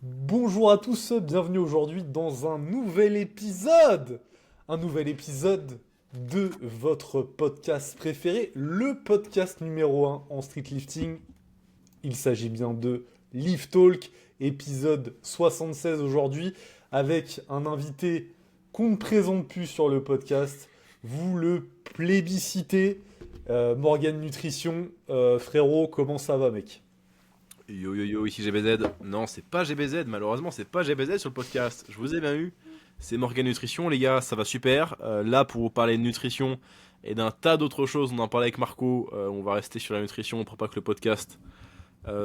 Bonjour à tous, bienvenue aujourd'hui dans un nouvel épisode! Un nouvel épisode de votre podcast préféré, le podcast numéro un en streetlifting. Il s'agit bien de Lift Talk, épisode 76 aujourd'hui, avec un invité qu'on ne présente plus sur le podcast. Vous le plébiscitez, Morgan Nutrition. Frérot, comment ça va, mec? Yo yo yo, ici GBZ. Non, c'est pas GBZ, malheureusement, c'est pas GBZ sur le podcast. Je vous ai bien eu. C'est Morgan Nutrition, les gars, ça va super. Là, pour vous parler de nutrition et d'un tas d'autres choses, on en parlait avec Marco. On va rester sur la nutrition pour pas que le podcast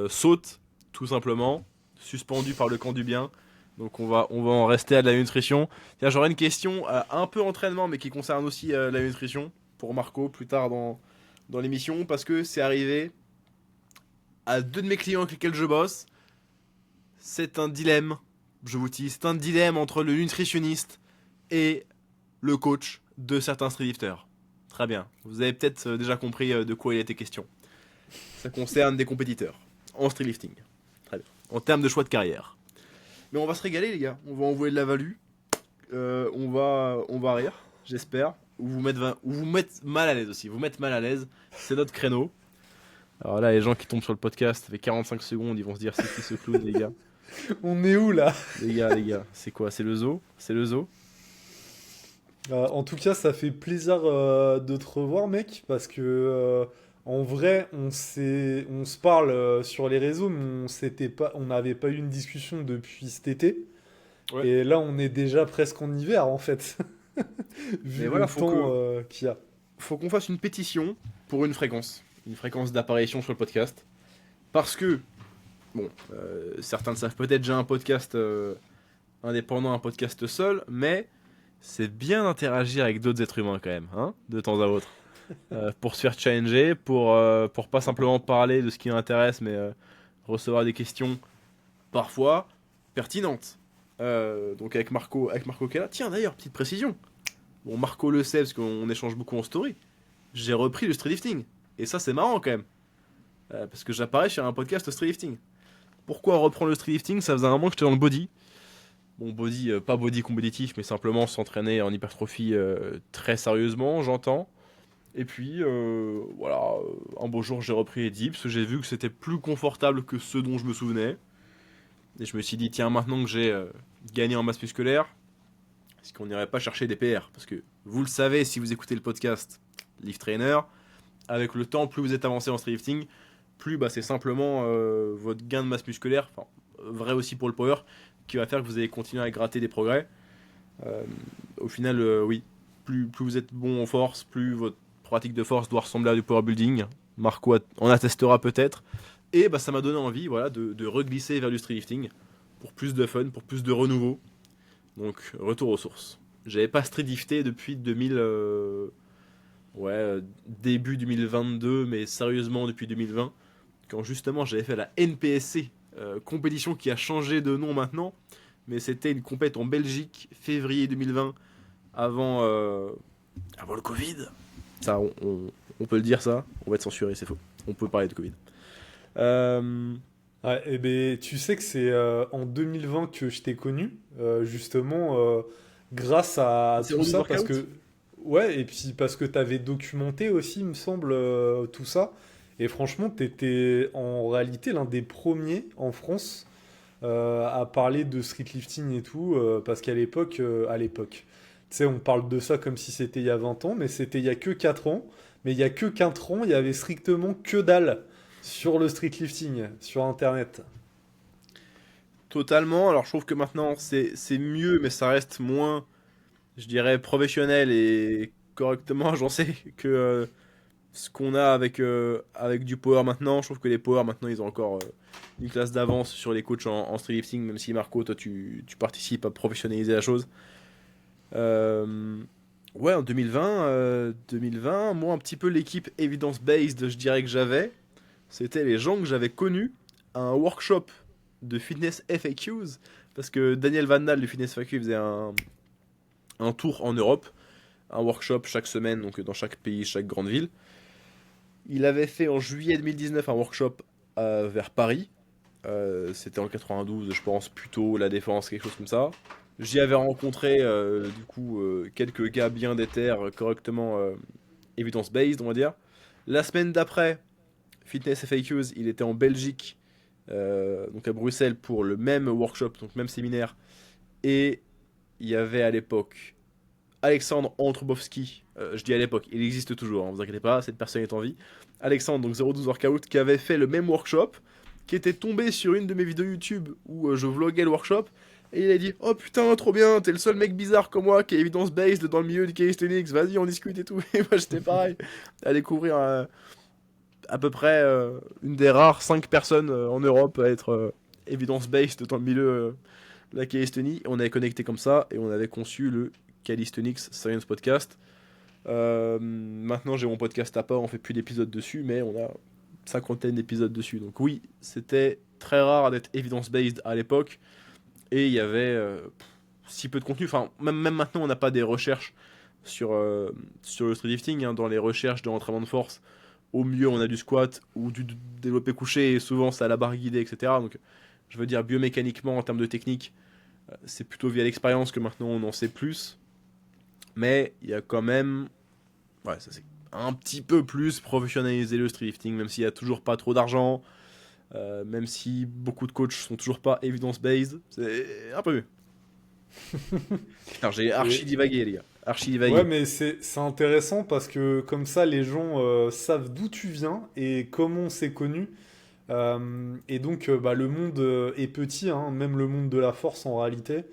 saute, tout simplement. Suspendu par le camp du bien. Donc, on va en rester à de la nutrition. Tiens, j'aurais une question un peu entraînement, mais qui concerne aussi la nutrition pour Marco plus tard dans l'émission, parce que c'est arrivé à deux de mes clients avec lesquels je bosse. C'est un dilemme, je vous dis, c'est un dilemme entre le nutritionniste et le coach de certains streetlifters. Très bien, vous avez peut-être déjà compris de quoi il était question. Ça concerne des compétiteurs en streetlifting. Très bien, en termes de choix de carrière. Mais on va se régaler les gars, on va envoyer de la value, on va rire, j'espère, ou vous mettre mal à l'aise aussi, vous mettre mal à l'aise, c'est notre créneau. Alors là, les gens qui tombent sur le podcast, ça fait 45 secondes, ils vont se dire c'est qui ce clown les gars. On est où là? Les gars, c'est quoi? C'est le zoo? C'est le zoo? En tout cas, ça fait plaisir de te revoir, mec, parce que en vrai, on se parle sur les réseaux, mais on n'avait pas eu une discussion depuis cet été. Ouais. Et là, on est déjà presque en hiver, en fait, Mais vu le voilà, temps qu'il y a. faut qu'on fasse une pétition pour une fréquence d'apparition sur le podcast. Parce que, bon, certains le savent peut-être, j'ai un podcast indépendant, un podcast seul, mais c'est bien d'interagir avec d'autres êtres humains quand même, hein, de temps à autre. Pour se faire challenger, pour pas simplement parler de ce qui m'intéresse, mais recevoir des questions parfois pertinentes. Donc avec Marco qui est là. Tiens d'ailleurs, petite précision. Bon, Marco le sait parce qu'on échange beaucoup en story. J'ai repris le streetlifting. Et ça, c'est marrant quand même. Parce que j'apparais sur un podcast streetlifting. Pourquoi reprendre le streetlifting? Ça faisait un moment que j'étais dans le body. Bon, body, pas body compétitif, mais simplement s'entraîner en hypertrophie très sérieusement, j'entends. Et puis, voilà, un beau jour, j'ai repris les dips. J'ai vu que c'était plus confortable que ce dont je me souvenais. Et je me suis dit, tiens, maintenant que j'ai gagné en masse musculaire, est-ce qu'on n'irait pas chercher des PR? Parce que vous le savez, si vous écoutez le podcast Lift Trainer, avec le temps, plus vous êtes avancé en streetlifting, plus bah, c'est simplement votre gain de masse musculaire, enfin, vrai aussi pour le power, qui va faire que vous allez continuer à gratter des progrès. Euh, Au final, oui, plus vous êtes bon en force, plus votre pratique de force doit ressembler à du power building. Marco en attestera peut-être. Et bah, ça m'a donné envie voilà, de reglisser vers du streetlifting pour plus de fun, pour plus de renouveau. Donc, retour aux sources. J'avais pas streetlifté depuis 2000, début 2022, mais sérieusement depuis 2020, quand justement j'avais fait la NPSC, compétition qui a changé de nom maintenant, mais c'était une compète en Belgique, février 2020, avant le Covid. Ça, on peut le dire ça, on va être censuré, c'est faux. On peut parler de Covid. Euh, Ouais, et ben, tu sais que c'est en 2020 que je t'ai connu, justement, grâce à c'est tout Road ça, parce Workout. que, ouais, et puis parce que t'avais documenté aussi, il me semble, tout ça. Et franchement, t'étais en réalité l'un des premiers en France à parler de streetlifting et tout, parce à l'époque, tu sais, on parle de ça comme si c'était il y a 20 ans, mais c'était il y a que 4 ans. Mais il y a que 4 ans, il y avait strictement que dalle sur le streetlifting, sur Internet. Totalement, alors je trouve que maintenant c'est mieux, mais ça reste moins, je dirais, professionnel et correctement agencé que ce qu'on a avec du power maintenant. Je trouve que les power maintenant ils ont encore une classe d'avance sur les coachs en streetlifting, même si Marco, toi tu participes à professionnaliser la chose. Euh, ouais, en 2020, moi un petit peu l'équipe evidence-based, je dirais que j'avais, c'était les gens que j'avais connus à un workshop de fitness FAQs, parce que Daniel Van Dahl du Fitness FAQ faisait un tour en Europe, un workshop chaque semaine, donc dans chaque pays, chaque grande ville. Il avait fait en juillet 2019 un workshop vers Paris. C'était en 92, je pense, plutôt la défense, quelque chose comme ça. J'y avais rencontré du coup quelques gars bien déter, correctement evidence-based, on va dire. La semaine d'après, Fitness FAQs, il était en Belgique, donc à Bruxelles, pour le même workshop, donc même séminaire. Et il y avait à l'époque Alexandre Antrobowski, je dis à l'époque, il existe toujours, hein, vous inquiétez pas, cette personne est en vie. Alexandre, donc 012 Workout, qui avait fait le même workshop, qui était tombé sur une de mes vidéos YouTube où je vloguais le workshop, et il a dit oh putain, trop bien, t'es le seul mec bizarre comme moi qui est evidence-based dans le milieu du calisthenics, vas-y, on discute et tout. Et moi j'étais pareil, à découvrir à peu près une des rares 5 personnes en Europe à être evidence-based dans le milieu de la calisthénie. On avait connecté comme ça et on avait conçu le Calisthenics Science Podcast. Maintenant j'ai mon podcast à part, on fait plus d'épisodes dessus, mais on a 50 d'épisodes dessus. Donc oui, c'était très rare d'être evidence-based à l'époque. Et il y avait si peu de contenu. Enfin, même maintenant, on n'a pas des recherches sur le streetlifting. Hein. Dans les recherches de l'entraînement de force, au mieux, on a du squat ou du développé couché. Et souvent, c'est à la barre guidée, etc. Donc, je veux dire, biomécaniquement, en termes de technique, c'est plutôt via l'expérience que maintenant on en sait plus. Mais il y a quand même. Ouais, ça c'est un petit peu plus professionnaliser le streetlifting, même s'il n'y a toujours pas trop d'argent. Même si beaucoup de coachs sont toujours pas evidence-based, c'est un peu mieux. Putain, j'ai archi Et, divagué, les gars. Archi ouais, divagué. mais c'est intéressant parce que comme ça, les gens savent d'où tu viens et comment c'est connu. Et donc, bah, le monde est petit, hein, même le monde de la force en réalité.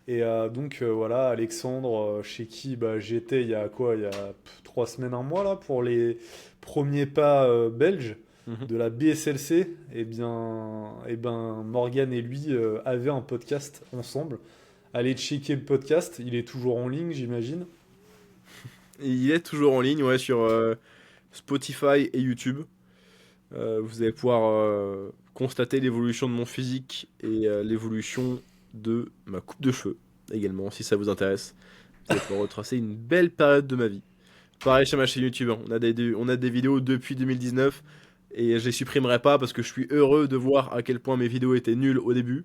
Et donc, voilà, Alexandre, chez qui bah, j'étais il y a quoi? Il y a 3 semaines, un mois là, pour les premiers pas belges Mhm. de la BSLC. Et ben, Morgan et lui avaient un podcast ensemble. Allez checker le podcast, il est toujours en ligne, j'imagine. Et il est toujours en ligne, ouais, sur Spotify et YouTube. Vous allez pouvoir constater l'évolution de mon physique et l'évolution de ma coupe de cheveux également, si ça vous intéresse. Vous allez pouvoir retracer une belle période de ma vie. Pareil sur ma chaîne YouTube, hein. On a des vidéos depuis 2019 et je les supprimerai pas parce que je suis heureux de voir à quel point mes vidéos étaient nulles au début.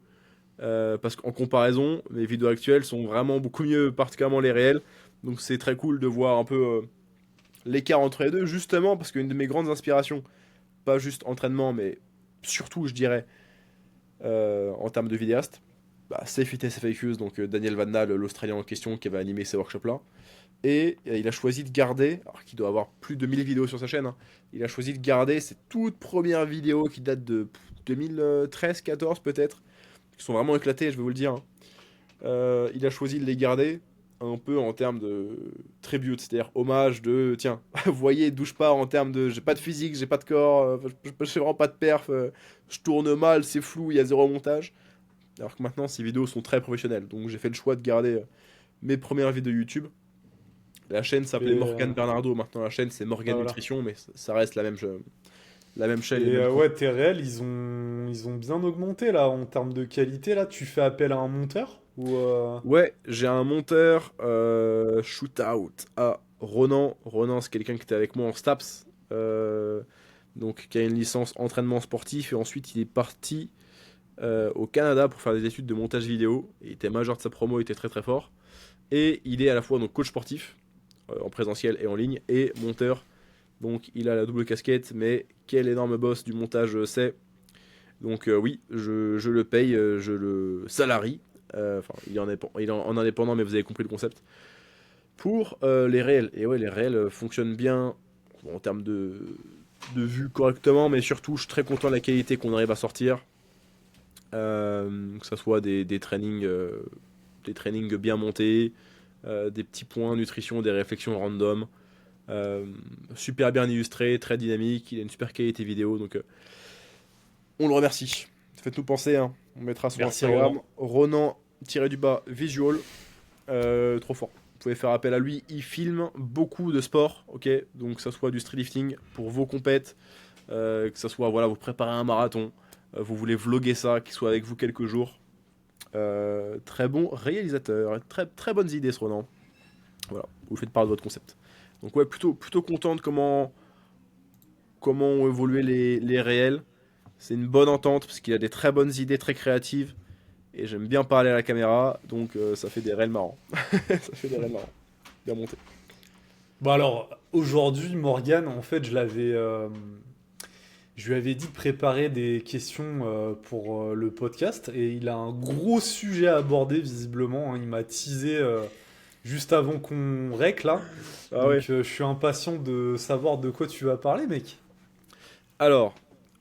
Parce qu'en comparaison, mes vidéos actuelles sont vraiment beaucoup mieux, particulièrement les réels. Donc c'est très cool de voir un peu l'écart entre les deux, justement parce qu'une de mes grandes inspirations, pas juste entraînement, mais surtout, je dirais, en termes de vidéaste, bah, c'est Fitness FAQs, donc Daniel Van Dahl, l'Australien en question, qui avait animé ces workshops-là. Et il a choisi de garder, alors qu'il doit avoir plus de 1000 vidéos sur sa chaîne, hein, il a choisi de garder ses toutes premières vidéos qui datent de 2013-14 peut-être, qui sont vraiment éclatées, je vais vous le dire. Hein. Il a choisi de les garder un peu en termes de tribute, c'est-à-dire hommage de tiens, voyez, douche pas en termes de j'ai pas de physique, j'ai pas de corps, je fais vraiment pas de perf, je tourne mal, c'est flou, il y a zéro montage. Alors que maintenant, ces vidéos sont très professionnelles, donc j'ai fait le choix de garder mes premières vidéos YouTube. La chaîne s'appelait Et, Morgan Bernardo, maintenant la chaîne c'est ah, Morgan voilà. Nutrition, mais ça reste la même chaîne, le Et même compte. ouais, tes réels, ils ont bien augmenté là en termes de qualité. Là, tu fais appel à un monteur ou Ouais, j'ai un monteur shootout à Ronan. Ronan, c'est quelqu'un qui était avec moi en STAPS, donc qui a une licence entraînement sportif, et ensuite il est parti au Canada pour faire des études de montage vidéo. Il était major de sa promo, il était très très fort. Et il est à la fois donc coach sportif, en présentiel et en ligne, et monteur. Donc il a la double casquette, mais quel énorme boss du montage c'est. Donc oui, je le paye, je le salarie. Enfin, il est en indépendant, mais vous avez compris le concept. Pour les réels. Et ouais, les réels fonctionnent bien bon, en termes de vue correctement, mais surtout, je suis très content de la qualité qu'on arrive à sortir. Que ce soit des trainings bien montés, des petits points nutrition, des réflexions random. Super bien illustré, très dynamique, il a une super qualité vidéo, donc on le remercie. Faites-nous penser, hein. On mettra son merci Ronan. Instagram, Ronan-visual, trop fort. Vous pouvez faire appel à lui, il filme beaucoup de sport, ok, donc que ça soit du streetlifting pour vos compètes, que ça soit, voilà, vous préparez un marathon, vous voulez vlogger ça, qu'il soit avec vous quelques jours. Très bon réalisateur, très, très bonnes idées ce Ronan. Voilà, vous faites part de votre concept. Donc ouais, plutôt content de comment ont évolué les réels. C'est une bonne entente parce qu'il a des très bonnes idées, très créatives. Et j'aime bien parler à la caméra, donc ça fait des réels marrants. Ça fait des réels marrants. Bien monté. Bon alors, aujourd'hui, Morgane, en fait, je lui avais dit de préparer des questions pour le podcast et il a un gros sujet à aborder visiblement, hein. Il m'a teasé juste avant qu'on rec là. Ah ouais. Donc je suis impatient de savoir de quoi tu vas parler, mec. Alors,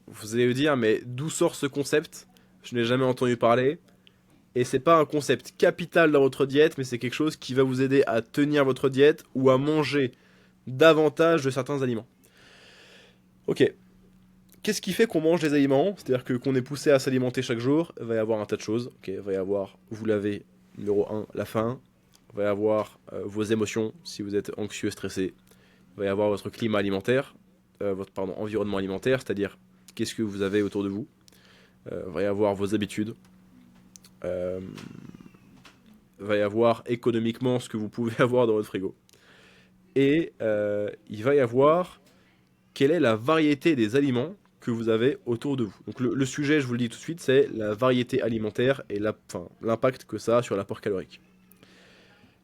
vous allez me dire, mais d'où sort ce concept? Je n'ai jamais entendu parler. Et c'est pas un concept capital dans votre diète, mais c'est quelque chose qui va vous aider à tenir votre diète ou à manger davantage de certains aliments. Ok. Qu'est-ce qui fait qu'on mange des aliments? C'est-à-dire que qu'on est poussé à s'alimenter chaque jour, il va y avoir un tas de choses. Ok, il va y avoir, vous l'avez, numéro un, la faim. Il va y avoir vos émotions, si vous êtes anxieux, stressé. Il va y avoir votre climat alimentaire, votre environnement alimentaire, c'est-à-dire qu'est-ce que vous avez autour de vous. Il va y avoir vos habitudes. Euh, il va y avoir économiquement ce que vous pouvez avoir dans votre frigo. Et il va y avoir quelle est la variété des aliments que vous avez autour de vous. Donc le sujet, je vous le dis tout de suite, c'est la variété alimentaire et l'impact que ça a sur l'apport calorique.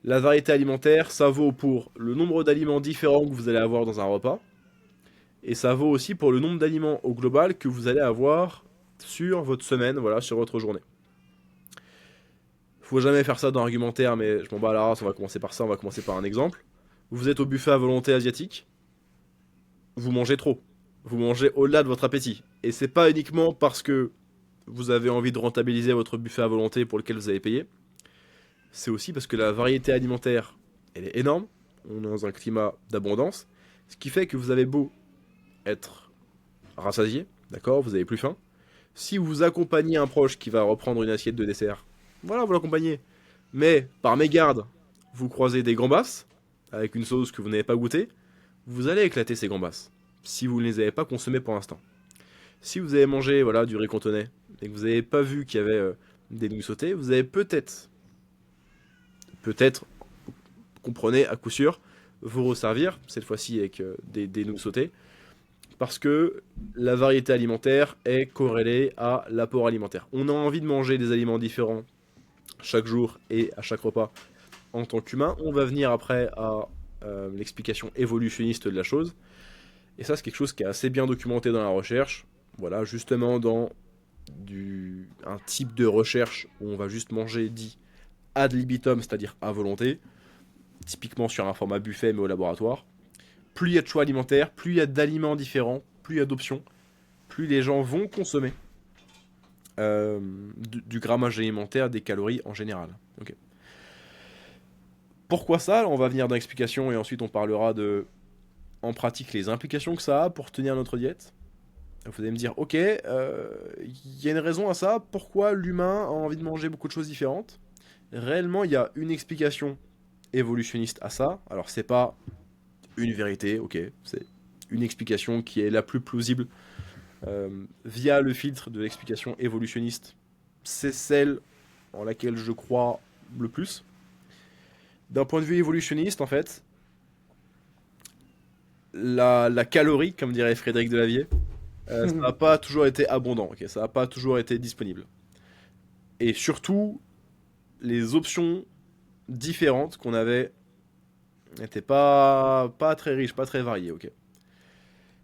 La variété alimentaire, ça vaut pour le nombre d'aliments différents que vous allez avoir dans un repas, et ça vaut aussi pour le nombre d'aliments au global que vous allez avoir sur votre semaine, voilà, sur votre journée. Faut jamais faire ça dans l'argumentaire, mais je m'en bats la race, on va commencer par ça, on va commencer par un exemple. Vous êtes au buffet à volonté asiatique, vous mangez trop. Vous mangez au-delà de votre appétit. Et c'est pas uniquement parce que vous avez envie de rentabiliser votre buffet à volonté pour lequel vous avez payé. C'est aussi parce que la variété alimentaire, elle est énorme. On est dans un climat d'abondance. Ce qui fait que vous avez beau être rassasié, d'accord, vous avez plus faim. Si vous accompagnez un proche qui va reprendre une assiette de dessert, voilà, vous l'accompagnez. Mais par mégarde, vous croisez des gambas avec une sauce que vous n'avez pas goûtée, vous allez éclater ces gambas si vous ne les avez pas consommées pour l'instant. Si vous avez mangé voilà, du riz cantonais et que vous n'avez pas vu qu'il y avait des nouilles sautées, vous avez peut-être, comprenez à coup sûr, vous resservir, cette fois-ci avec des nouilles sautées, parce que la variété alimentaire est corrélée à l'apport alimentaire. On a envie de manger des aliments différents chaque jour et à chaque repas en tant qu'humain. On va venir après à l'explication évolutionniste de la chose. Et ça, c'est quelque chose qui est assez bien documenté dans la recherche. Voilà, justement dans un type de recherche où on va juste manger dit ad libitum, c'est-à-dire à volonté, typiquement sur un format buffet mais au laboratoire. Plus il y a de choix alimentaires, plus il y a d'aliments différents, plus il y a d'options, plus les gens vont consommer du grammage alimentaire, des calories en général. Okay. Pourquoi ça? On va venir dans l'explication et ensuite on parlera de, en pratique, les implications que ça a pour tenir notre diète. Vous allez me dire, ok, y a une raison à ça, pourquoi l'humain a envie de manger beaucoup de choses différentes? Réellement, il y a une explication évolutionniste à ça. Alors, c'est pas une vérité, ok, c'est une explication qui est la plus plausible via le filtre de l'explication évolutionniste. C'est celle en laquelle je crois le plus. D'un point de vue évolutionniste, en fait, la calorie, comme dirait Frédéric Delavier, ça n'a pas toujours été abondant, ok, ça n'a pas toujours été disponible. Et surtout, les options différentes qu'on avait n'étaient pas très riches, pas très variées, ok.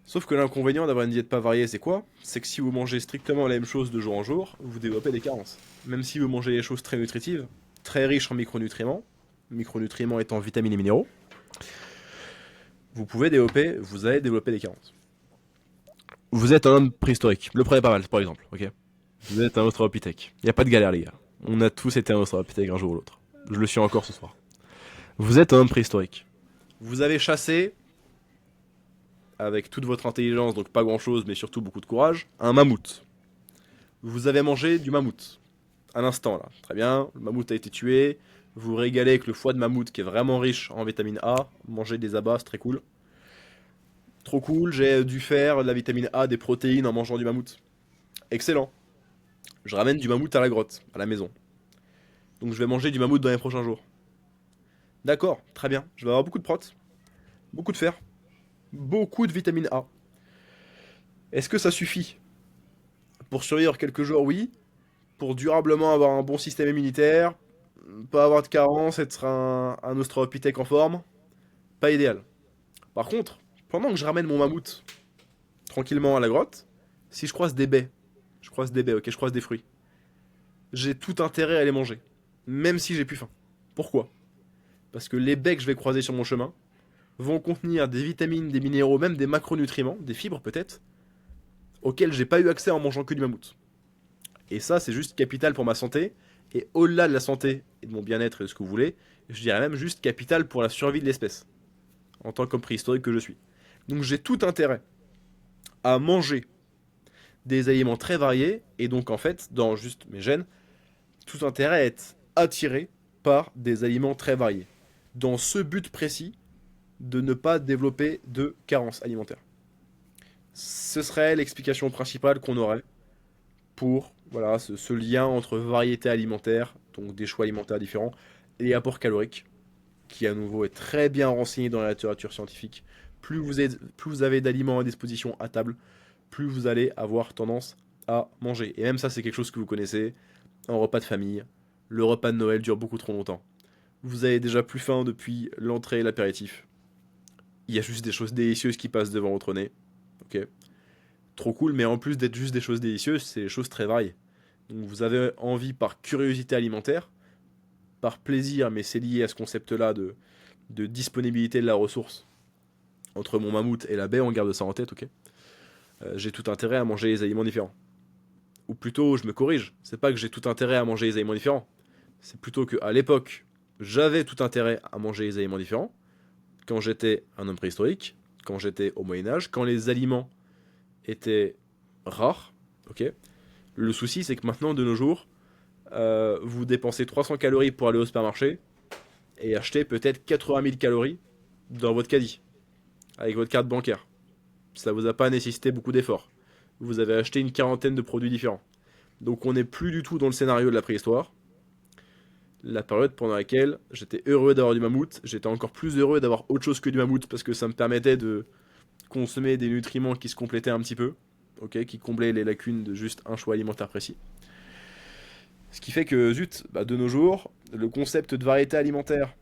Sauf que l'inconvénient d'avoir une diète pas variée, c'est quoi? C'est que si vous mangez strictement la même chose de jour en jour, vous développez des carences. Même si vous mangez des choses très nutritives, très riches en micronutriments, micronutriments étant vitamines et minéraux, vous allez développer des carences. Vous êtes un homme préhistorique, le prenez pas mal, par exemple, ok? Vous êtes un australopithèque. Y a pas de galère, les gars. On a tous été un australopithèque un jour ou l'autre. Je le suis encore ce soir. Vous êtes un homme préhistorique. Vous avez chassé, avec toute votre intelligence, donc pas grand chose, mais surtout beaucoup de courage, un mammouth. Vous avez mangé du mammouth. À l'instant, là. Très bien, le mammouth a été tué. Vous vous régalez avec le foie de mammouth qui est vraiment riche en vitamine A. Mangez des abats, c'est très cool. Trop cool, j'ai du fer, de la vitamine A, des protéines en mangeant du mammouth. Excellent. Je ramène du mammouth à la grotte, à la maison. Donc je vais manger du mammouth dans les prochains jours. D'accord, très bien. Je vais avoir beaucoup de protes, beaucoup de fer, beaucoup de vitamine A. Est-ce que ça suffit? Pour survivre quelques jours, oui. Pour durablement avoir un bon système immunitaire, pas avoir de carence, être un australopithèque en forme, pas idéal. Par contre, pendant que je ramène mon mammouth tranquillement à la grotte, si je croise des baies, ok, je croise des fruits, j'ai tout intérêt à les manger, même si j'ai plus faim. Pourquoi? Parce que les baies que je vais croiser sur mon chemin vont contenir des vitamines, des minéraux, même des macronutriments, des fibres peut-être, auxquels j'ai pas eu accès en mangeant que du mammouth. Et ça, c'est juste capital pour ma santé. Et au-delà de la santé et de mon bien-être et de ce que vous voulez, je dirais même juste capital pour la survie de l'espèce, en tant qu'homme préhistorique que je suis. Donc j'ai tout intérêt à manger des aliments très variés, et donc en fait, dans juste mes gènes, tout intérêt à être attiré par des aliments très variés. Dans ce but précis de ne pas développer de carence alimentaire. Ce serait l'explication principale qu'on aurait pour voilà, ce lien entre variété alimentaire, donc des choix alimentaires différents, et apport calorique, qui à nouveau est très bien renseigné dans la littérature scientifique. Plus vous avez d'aliments à disposition à table, plus vous allez avoir tendance à manger. Et même ça, c'est quelque chose que vous connaissez, un repas de famille, le repas de Noël dure beaucoup trop longtemps. Vous avez déjà plus faim depuis l'entrée et l'apéritif. Il y a juste des choses délicieuses qui passent devant votre nez. Ok, trop cool, mais en plus d'être juste des choses délicieuses, c'est des choses très variées. Donc vous avez envie par curiosité alimentaire, par plaisir, mais c'est lié à ce concept-là de disponibilité de la ressource entre mon mammouth et la baie, on garde ça en tête, ok. J'ai tout intérêt à manger les aliments différents. Ou plutôt, je me corrige, c'est pas que j'ai tout intérêt à manger les aliments différents, c'est plutôt qu'à l'époque, j'avais tout intérêt à manger les aliments différents, quand j'étais un homme préhistorique, quand j'étais au Moyen-Âge, quand les aliments étaient rares, ok. Le souci, c'est que maintenant, de nos jours, vous dépensez 300 calories pour aller au supermarché et acheter peut-être 80 000 calories dans votre caddie, avec votre carte bancaire. Ça vous a pas nécessité beaucoup d'efforts. Vous avez acheté une quarantaine de produits différents. Donc on n'est plus du tout dans le scénario de la préhistoire. La période pendant laquelle j'étais heureux d'avoir du mammouth, j'étais encore plus heureux d'avoir autre chose que du mammouth parce que ça me permettait de consommer des nutriments qui se complétaient un petit peu, ok, qui comblaient les lacunes de juste un choix alimentaire précis. Ce qui fait que, zut, bah, de nos jours, le concept de variété alimentaire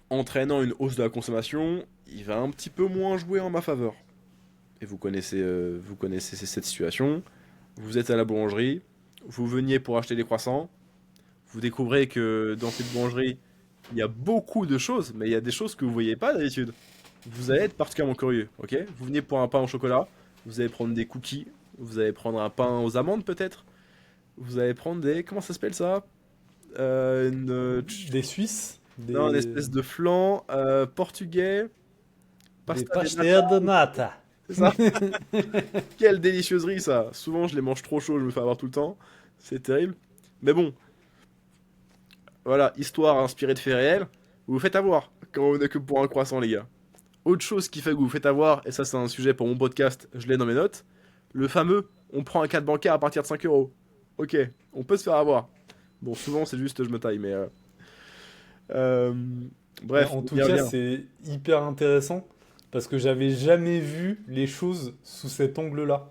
entraînant une hausse de la consommation, il va un petit peu moins jouer en ma faveur. Et vous connaissez cette situation. Vous êtes à la boulangerie, vous veniez pour acheter des croissants, vous découvrez que dans cette boulangerie, il y a beaucoup de choses, mais il y a des choses que vous voyez pas d'habitude. Vous allez être particulièrement curieux, ok? Vous venez pour un pain au chocolat, vous allez prendre des cookies, vous allez prendre un pain aux amandes peut-être, vous allez prendre des... Comment ça s'appelle ça? Des Suisses, Non, une espèce de flan portugais, des pasta de nata, pastel de nata. c'est ça? Quelle délicieusserie ça! Souvent je les mange trop chaud, je me fais avoir tout le temps, c'est terrible. Mais bon, voilà, histoire inspirée de faits réels, vous vous faites avoir quand on n'est que pour un croissant, les gars. Autre chose qui fait que vous vous faites avoir, et ça c'est un sujet pour mon podcast, je l'ai dans mes notes, le fameux on prend un cadre bancaire à partir de 5 euros. Ok, on peut se faire avoir. Bon, souvent c'est juste je me taille, mais. Euh, Mais Bref, en on tout y cas, revient. c'est hyper intéressant parce que j'avais jamais vu les choses sous cet angle-là.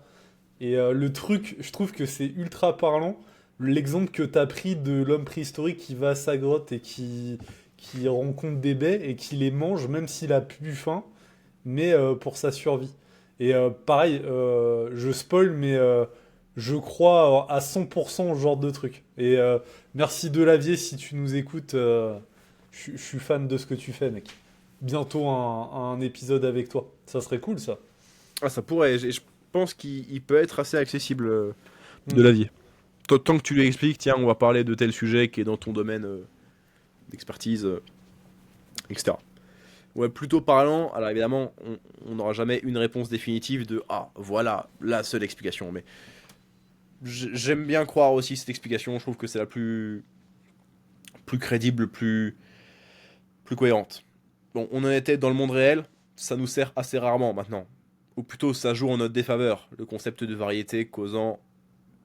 Et le truc, je trouve que c'est ultra parlant. L'exemple que tu as pris de l'homme préhistorique qui va à sa grotte et qui rencontre des baies et qui les mange même s'il a plus faim, mais pour sa survie. Et pareil, je spoil, mais je crois à 100% au genre de truc. Et merci Delavier si tu nous écoutes. Je suis fan de ce que tu fais, mec. Bientôt un épisode avec toi. Ça serait cool, ça. Ah, ça pourrait, je pense qu'il peut être assez accessible de Hmm. l'avis. Tant que tu lui expliques, tiens, on va parler de tel sujet qui est dans ton domaine d'expertise, etc. Ouais, plutôt parlant, alors évidemment, on n'aura jamais une réponse définitive de ah, voilà, la seule explication. Mais j'aime bien croire aussi cette explication, je trouve que c'est la plus crédible, plus cohérente. Bon, on en était dans le monde réel, ça nous sert assez rarement maintenant. Ou plutôt, ça joue en notre défaveur, le concept de variété causant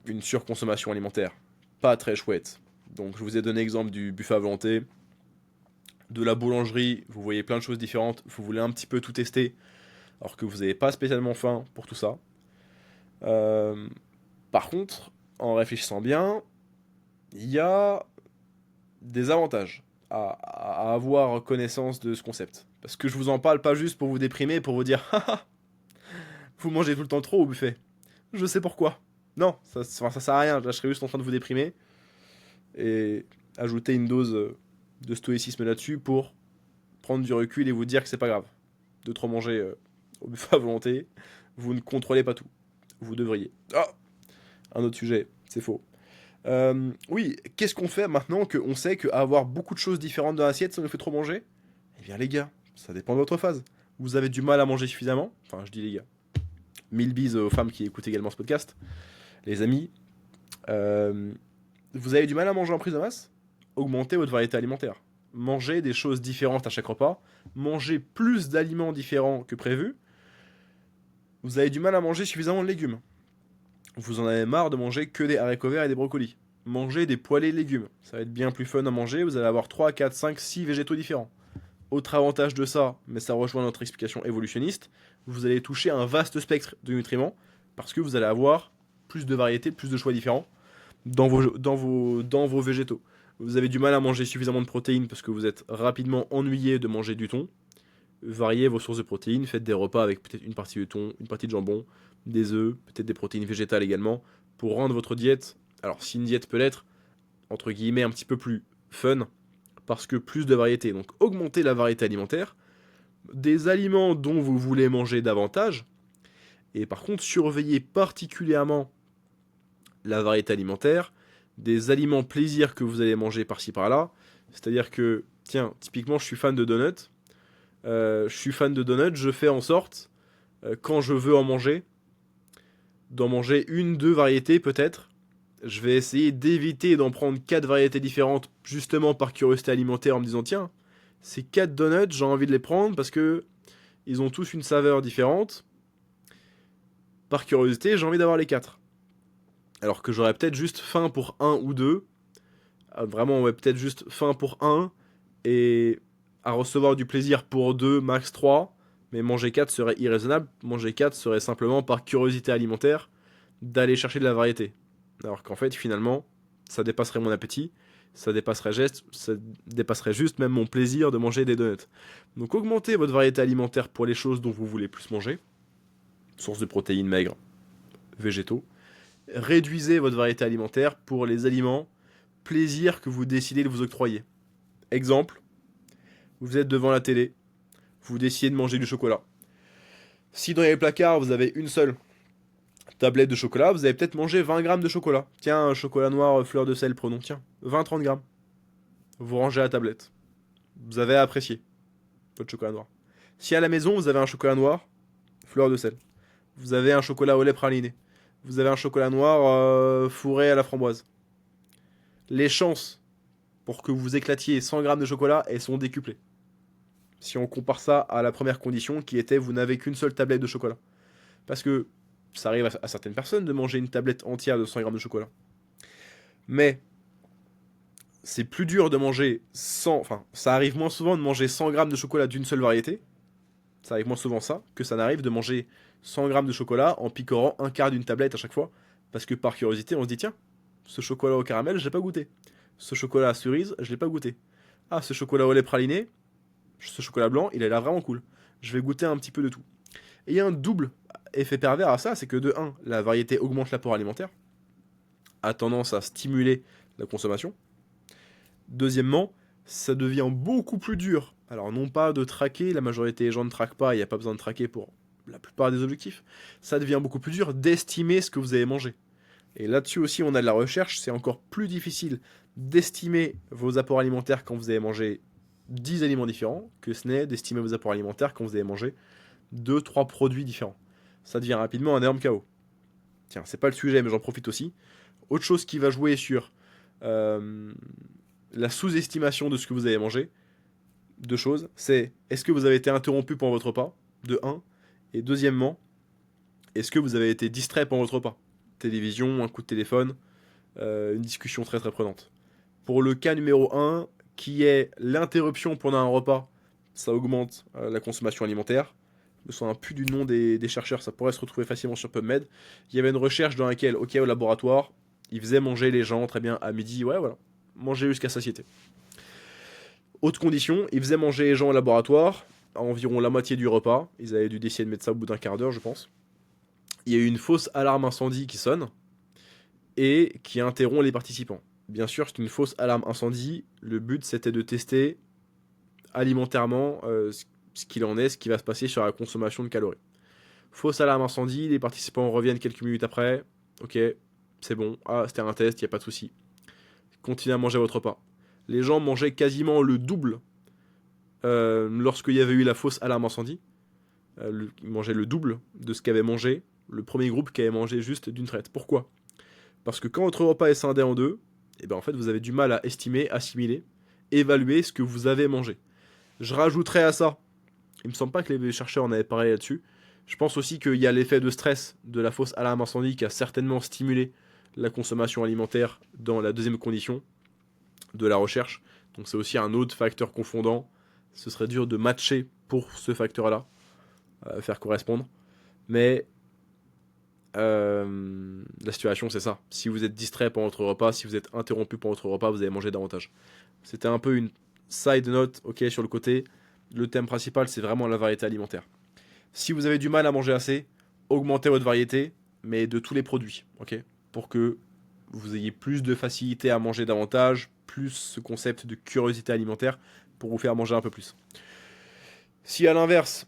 une surconsommation alimentaire. Pas très chouette. Donc je vous ai donné l'exemple du buffet à volonté, de la boulangerie, vous voyez plein de choses différentes, vous voulez un petit peu tout tester, alors que vous n'avez pas spécialement faim pour tout ça. Euh, Par contre, en réfléchissant bien, il y a des avantages à avoir connaissance de ce concept. Parce que je vous en parle pas juste pour vous déprimer, pour vous dire haha, vous mangez tout le temps trop au buffet. Je sais pourquoi. Non, ça sert à rien, là je serais juste en train de vous déprimer et ajouter une dose de stoïcisme là-dessus pour prendre du recul et vous dire que c'est pas grave de trop manger au buffet à volonté. Vous ne contrôlez pas tout. Vous devriez. Ah, un autre sujet, c'est faux. Oui, qu'est-ce qu'on fait maintenant qu'on sait qu'avoir beaucoup de choses différentes dans l'assiette, ça nous fait trop manger? Eh bien les gars, ça dépend de votre phase. Vous avez du mal à manger suffisamment, enfin je dis les gars, 1000 bises aux femmes qui écoutent également ce podcast, les amis, vous avez du mal à manger en prise de masse? Augmentez votre variété alimentaire. Mangez des choses différentes à chaque repas, mangez plus d'aliments différents que prévu. Vous avez du mal à manger suffisamment de légumes. Vous en avez marre de manger que des haricots verts et des brocolis. Mangez des poêlés de légumes. Ça va être bien plus fun à manger, vous allez avoir 3, 4, 5, 6 végétaux différents. Autre avantage de ça, mais ça rejoint notre explication évolutionniste, vous allez toucher un vaste spectre de nutriments, parce que vous allez avoir plus de variétés, plus de choix différents dans vos végétaux. Vous avez du mal à manger suffisamment de protéines parce que vous êtes rapidement ennuyé de manger du thon. Variez vos sources de protéines, faites des repas avec peut-être une partie de thon, une partie de jambon, des œufs, peut-être des protéines végétales également, pour rendre votre diète, alors si une diète peut l'être, entre guillemets un petit peu plus fun, parce que plus de variété. Donc augmentez la variété alimentaire, des aliments dont vous voulez manger davantage, et par contre surveillez particulièrement la variété alimentaire, des aliments plaisir que vous allez manger par-ci par-là, c'est-à-dire que, tiens, typiquement je suis fan de donuts, je fais en sorte, quand je veux en manger, d'en manger une, deux variétés peut-être. Je vais essayer d'éviter d'en prendre 4 variétés différentes, justement par curiosité alimentaire, en me disant tiens, ces 4 donuts, j'ai envie de les prendre parce que ils ont tous une saveur différente. Par curiosité, j'ai envie d'avoir les 4. Alors que j'aurais peut-être juste faim pour un ou deux. Vraiment, ouais, peut-être juste faim pour un. Et à recevoir du plaisir pour 2, max 3. Mais manger 4 serait irraisonnable. Manger 4 serait simplement par curiosité alimentaire d'aller chercher de la variété. Alors qu'en fait, finalement, ça dépasserait mon appétit, ça dépasserait juste même mon plaisir de manger des donuts. Donc augmentez votre variété alimentaire pour les choses dont vous voulez plus manger, source de protéines maigres, végétaux. Réduisez votre variété alimentaire pour les aliments, plaisir que vous décidez de vous octroyer. Exemple, vous êtes devant la télé, vous décidez de manger du chocolat. Si dans les placards vous avez une seule tablette de chocolat, vous allez peut-être manger 20 grammes de chocolat. Tiens, un chocolat noir, fleur de sel, prenons, tiens, 20-30 grammes. Vous rangez la tablette. Vous avez apprécié votre chocolat noir. Si à la maison, vous avez un chocolat noir, fleur de sel. Vous avez un chocolat au lait praliné. Vous avez un chocolat noir fourré à la framboise. Les chances pour que vous éclatiez 100 grammes de chocolat, elles sont décuplées. Si on compare ça à la première condition qui était vous n'avez qu'une seule tablette de chocolat. Parce que ça arrive à certaines personnes de manger une tablette entière de 100 grammes de chocolat. Mais c'est plus dur de manger 100... Enfin, ça arrive moins souvent de manger 100 grammes de chocolat d'une seule variété. Ça arrive moins souvent ça que ça n'arrive de manger 100 grammes de chocolat en picorant un quart d'une tablette à chaque fois. Parce que par curiosité, on se dit tiens, ce chocolat au caramel, je l'ai pas goûté. Ce chocolat à cerise, je l'ai pas goûté. Ah, ce chocolat au lait praliné, ce chocolat blanc, il a l'air vraiment cool. Je vais goûter un petit peu de tout. Et il y a un double effet pervers à ça, c'est que de 1, la variété augmente l'apport alimentaire, a tendance à stimuler la consommation. Deuxièmement, ça devient beaucoup plus dur. Alors non pas de traquer, la majorité des gens ne traquent pas, il n'y a pas besoin de traquer pour la plupart des objectifs. Ça devient beaucoup plus dur d'estimer ce que vous avez mangé. Et là-dessus aussi, on a de la recherche, c'est encore plus difficile d'estimer vos apports alimentaires quand vous avez mangé 10 aliments différents, que ce n'est d'estimer vos apports alimentaires quand vous avez mangé 2-3 produits différents. Ça devient rapidement un énorme chaos. Tiens, c'est pas le sujet, mais j'en profite aussi. Autre chose qui va jouer sur la sous-estimation de ce que vous avez mangé, deux choses, c'est est-ce que vous avez été interrompu pendant votre repas, de 1, et deuxièmement, est-ce que vous avez été distrait pendant votre repas, télévision, un coup de téléphone, une discussion très très prenante. Pour le cas numéro 1, qui est l'interruption pendant un repas, ça augmente la consommation alimentaire. me souviens plus du nom des chercheurs, ça pourrait se retrouver facilement sur PubMed. Il y avait une recherche dans laquelle, ok, au laboratoire, ils faisaient manger les gens très bien à midi, ouais, voilà, manger jusqu'à satiété. Autre condition, ils faisaient manger les gens au laboratoire, à environ la moitié du repas, ils avaient dû décider de mettre ça au bout d'un quart d'heure, je pense. Il y a eu une fausse alarme incendie qui sonne, et qui interrompt les participants. Bien sûr, c'est une fausse alarme incendie, le but c'était de tester alimentairement ce qu'il en est, ce qui va se passer sur la consommation de calories. Fausse alarme incendie, les participants reviennent quelques minutes après, ok, c'est bon, ah c'était un test, il n'y a pas de souci. Continuez à manger votre repas. Les gens mangeaient quasiment le double lorsqu'il y avait eu la fausse alarme incendie. Ils mangeaient le double de ce qu'avait mangé le premier groupe qui avait mangé juste d'une traite. Pourquoi ? Parce que quand votre repas est scindé en deux, et ben en fait vous avez du mal à estimer, assimiler, évaluer ce que vous avez mangé. Je rajouterais à ça, il me semble pas que les chercheurs en avaient parlé là-dessus, je pense aussi qu'il y a l'effet de stress de la fausse alarme incendie qui a certainement stimulé la consommation alimentaire dans la deuxième condition de la recherche. Donc c'est aussi un autre facteur confondant. Ce serait dur de matcher pour ce facteur-là, faire correspondre. Mais la situation c'est ça. Si vous êtes distrait pendant votre repas, si vous êtes interrompu pendant votre repas, vous allez manger davantage. C'était un peu une side note, ok, sur le côté. Le thème principal c'est vraiment la variété alimentaire. Si vous avez du mal à manger assez, augmentez votre variété, mais de tous les produits, ok, pour que vous ayez plus de facilité à manger davantage, plus ce concept de curiosité alimentaire pour vous faire manger un peu plus. Si à l'inverse,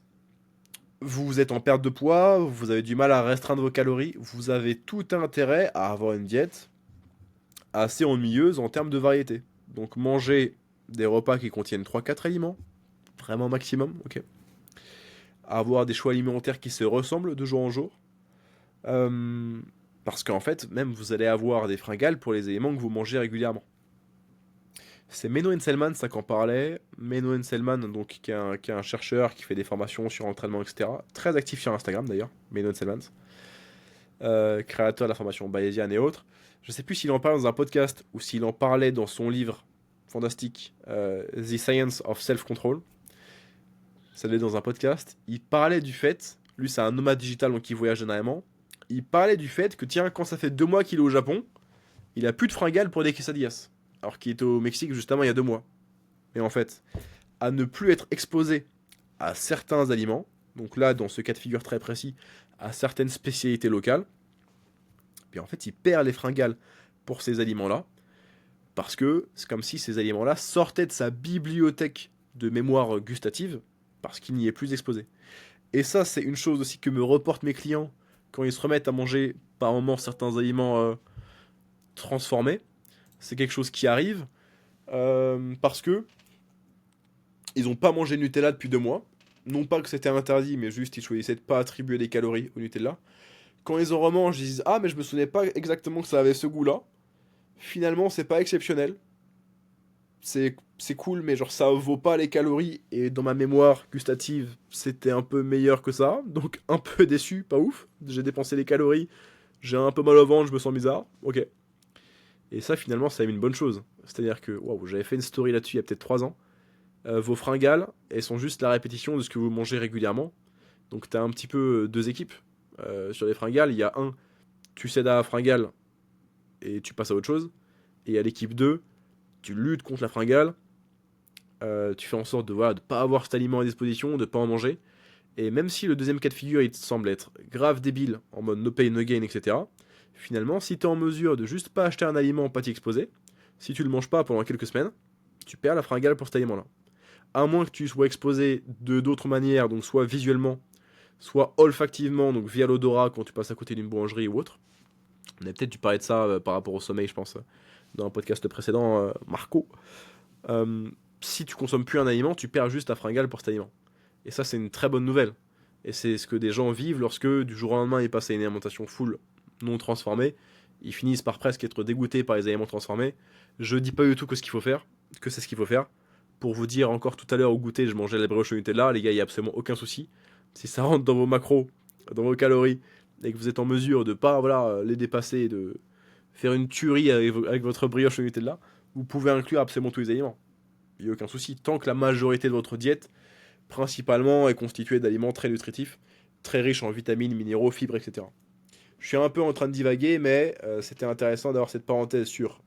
vous êtes en perte de poids, vous avez du mal à restreindre vos calories, vous avez tout intérêt à avoir une diète assez ennuyeuse en termes de variété. Donc mangez des repas qui contiennent 3-4 aliments, vraiment maximum, ok. Avoir des choix alimentaires qui se ressemblent de jour en jour. Parce qu'en fait, même vous allez avoir des fringales pour les éléments que vous mangez régulièrement. C'est Menno Henselman, ça qu'en parlait. Menno Henselman, donc, qui est un chercheur qui fait des formations sur l'entraînement, etc. Très actif sur Instagram d'ailleurs, Menno Henselman. Créateur de la formation bayésienne et autres. Je sais plus s'il en parle dans un podcast ou s'il en parlait dans son livre fantastique, The Science of Self-Control. Ça l'est dans un podcast. Il parlait du fait, lui c'est un nomade digital donc il voyage énormément. Il parlait du fait que tiens, quand ça fait 2 mois qu'il est au Japon, il a plus de fringales pour des quesadillas. Alors qu'il était au Mexique justement il y a 2 mois. Mais en fait, à ne plus être exposé à certains aliments, donc là dans ce cas de figure très précis, à certaines spécialités locales, puis en fait il perd les fringales pour ces aliments-là, parce que c'est comme si ces aliments-là sortaient de sa bibliothèque de mémoire gustative, parce qu'il n'y est plus exposé. Et ça c'est une chose aussi que me reportent mes clients quand ils se remettent à manger par moment certains aliments transformés. C'est quelque chose qui arrive parce que ils n'ont pas mangé de Nutella depuis 2 mois. Non pas que c'était interdit, mais juste ils choisissaient de pas attribuer des calories au Nutella. Quand ils en remangent, ils disent ah mais je me souvenais pas exactement que ça avait ce goût-là. Finalement c'est pas exceptionnel. C'est cool, mais genre ça vaut pas les calories. Et dans ma mémoire gustative, c'était un peu meilleur que ça. Donc un peu déçu, pas ouf. J'ai dépensé les calories, j'ai un peu mal au ventre, je me sens bizarre. Ok. Et ça finalement ça a une bonne chose. C'est-à-dire que waouh, j'avais fait une story là-dessus il y a peut-être 3 ans. Vos fringales, elles sont juste la répétition de ce que vous mangez régulièrement. Donc t'as un petit peu 2 équipes. Sur les fringales, il y a un, tu cèdes à la fringale et tu passes à autre chose. Et il y a l'équipe 2, tu luttes contre la fringale, tu fais en sorte de voilà, de pas avoir cet aliment à disposition, de pas en manger. Et même si le deuxième cas de figure il te semble être grave débile, en mode no pain no gain, etc., finalement, si tu es en mesure de juste pas acheter un aliment pas t'y exposer, si tu le manges pas pendant quelques semaines, tu perds la fringale pour cet aliment-là. À moins que tu sois exposé de d'autres manières, donc soit visuellement, soit olfactivement, donc via l'odorat quand tu passes à côté d'une boulangerie ou autre. On a peut-être dû parler de ça par rapport au sommeil, je pense, dans un podcast précédent, Marco. Si tu consommes plus un aliment, tu perds juste ta fringale pour cet aliment. Et ça, c'est une très bonne nouvelle. Et c'est ce que des gens vivent lorsque, du jour au lendemain, ils passent à une alimentation full, non transformée. Ils finissent par presque être dégoûtés par les aliments transformés. Je dis pas du tout que c'est ce qu'il faut faire. Pour vous dire, encore tout à l'heure au goûter, je mangeais la brioche au Nutella, les gars, il n'y a absolument aucun souci. Si ça rentre dans vos macros, dans vos calories, et que vous êtes en mesure de pas les dépasser, et de faire une tuerie avec votre brioche au Nutella, vous pouvez inclure absolument tous les aliments. Il n'y a aucun souci. Tant que la majorité de votre diète principalement est constitué d'aliments très nutritifs, très riches en vitamines, minéraux, fibres, etc. Je suis un peu en train de divaguer, mais c'était intéressant d'avoir cette parenthèse sur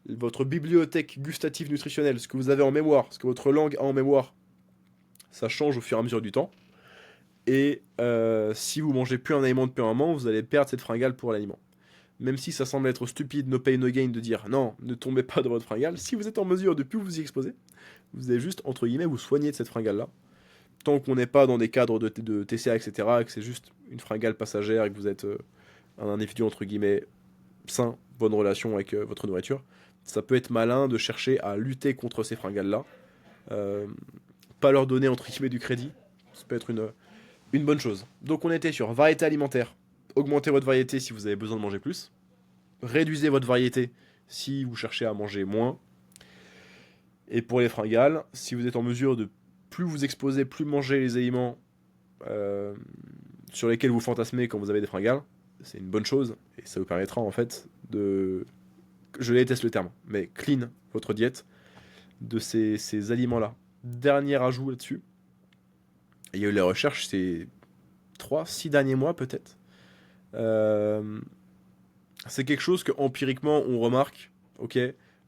votre bibliothèque gustative nutritionnelle, ce que vous avez en mémoire, ce que votre langue a en mémoire, ça change au fur et à mesure du temps. Et si vous mangez plus un aliment depuis un moment, vous allez perdre cette fringale pour l'aliment. Même si ça semble être stupide, no pain, no gain de dire non, ne tombez pas dans votre fringale, si vous êtes en mesure de plus vous y exposer, vous allez juste, entre guillemets, vous soigner de cette fringale-là. Tant qu'on n'est pas dans des cadres de TCA, etc., et que c'est juste une fringale passagère et que vous êtes un individu, entre guillemets, sain, bonne relation avec votre nourriture, ça peut être malin de chercher à lutter contre ces fringales-là. Pas leur donner, entre guillemets, du crédit. Ça peut être une bonne chose. Donc on était sur variété alimentaire. Augmentez votre variété si vous avez besoin de manger plus. Réduisez votre variété si vous cherchez à manger moins. Et pour les fringales, si vous êtes en mesure de plus vous exposer, plus manger les aliments sur lesquels vous fantasmez quand vous avez des fringales, c'est une bonne chose. Et ça vous permettra en fait de... Je déteste le terme, mais clean votre diète de ces aliments-là. Dernier ajout là-dessus. Il y a eu les recherches ces 3-6 derniers mois peut-être. C'est quelque chose que empiriquement on remarque. Ok,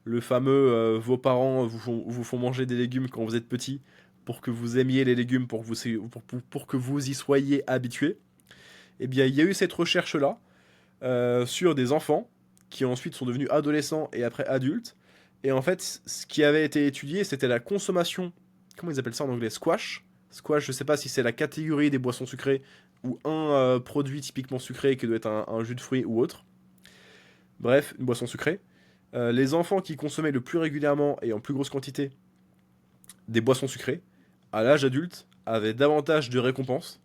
le fameux vos parents vous font manger des légumes quand vous êtes petit pour que vous aimiez les légumes, pour que vous y soyez habitués. Eh bien, il y a eu cette recherche-là sur des enfants qui ensuite sont devenus adolescents et après adultes. Et en fait, ce qui avait été étudié, c'était la consommation, comment ils appellent ça en anglais, squash. Squash, je sais pas si c'est la catégorie des boissons sucrées ou un produit typiquement sucré qui doit être un jus de fruits ou autre. Bref, une boisson sucrée. Les enfants qui consommaient le plus régulièrement et en plus grosse quantité des boissons sucrées, à l'âge adulte, avaient davantage de récompenses,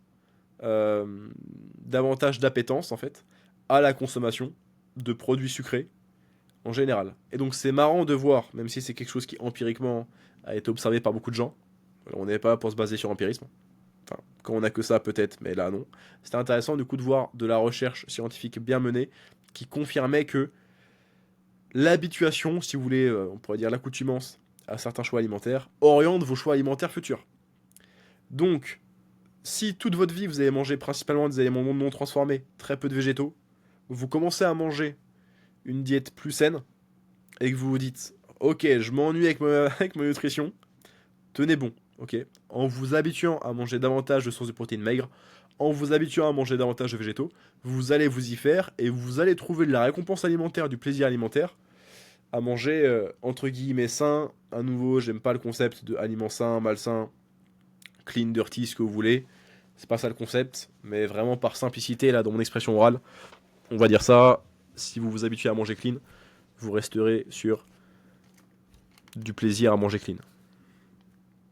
davantage d'appétence en fait, à la consommation de produits sucrés en général. Et donc c'est marrant de voir, même si c'est quelque chose qui empiriquement a été observé par beaucoup de gens, on n'est pas pour se baser sur l'empirisme. Enfin, quand on a que ça peut-être, mais là non. C'était intéressant du coup de voir de la recherche scientifique bien menée qui confirmait que l'habituation, si vous voulez, on pourrait dire l'accoutumance à certains choix alimentaires, oriente vos choix alimentaires futurs. Donc, si toute votre vie vous avez mangé principalement des aliments non transformés, très peu de végétaux, vous commencez à manger une diète plus saine et que vous vous dites ok, je m'ennuie avec ma nutrition, tenez bon, ok, en vous habituant à manger davantage de sources de protéines maigres, en vous habituant à manger davantage de végétaux, vous allez vous y faire et vous allez trouver de la récompense alimentaire, du plaisir alimentaire à manger entre guillemets sain. À nouveau, j'aime pas le concept de aliments sains, malsains, clean, dirty, ce que vous voulez. C'est pas ça le concept, mais vraiment par simplicité, là, dans mon expression orale, on va dire ça. Si vous vous habituez à manger clean, vous resterez sur du plaisir à manger clean.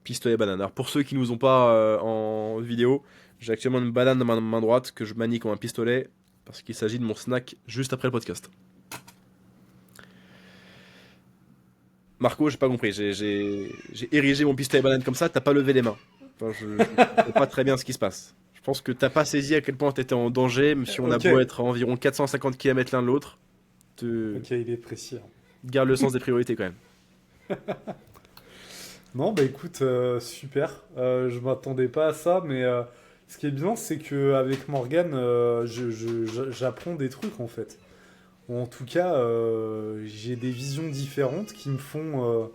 Pistolet banane. Alors pour ceux qui ne nous ont pas en vidéo, j'ai actuellement une banane dans ma main droite que je manie comme un pistolet parce qu'il s'agit de mon snack juste après le podcast. Marco, j'ai pas compris. J'ai érigé mon pistolet banane comme ça, t'as pas levé les mains. Enfin, je sais pas très bien ce qui se passe. Je pense que t'as pas saisi à quel point t'étais en danger, même si on a beau être à environ 450 km l'un de l'autre. Ok, il est précis. Garde le sens des priorités quand même. Non, bah écoute, super. Je m'attendais pas à ça, mais ce qui est bien, c'est qu'avec Morgane, j'apprends des trucs en fait. Ou en tout cas, j'ai des visions différentes qui me font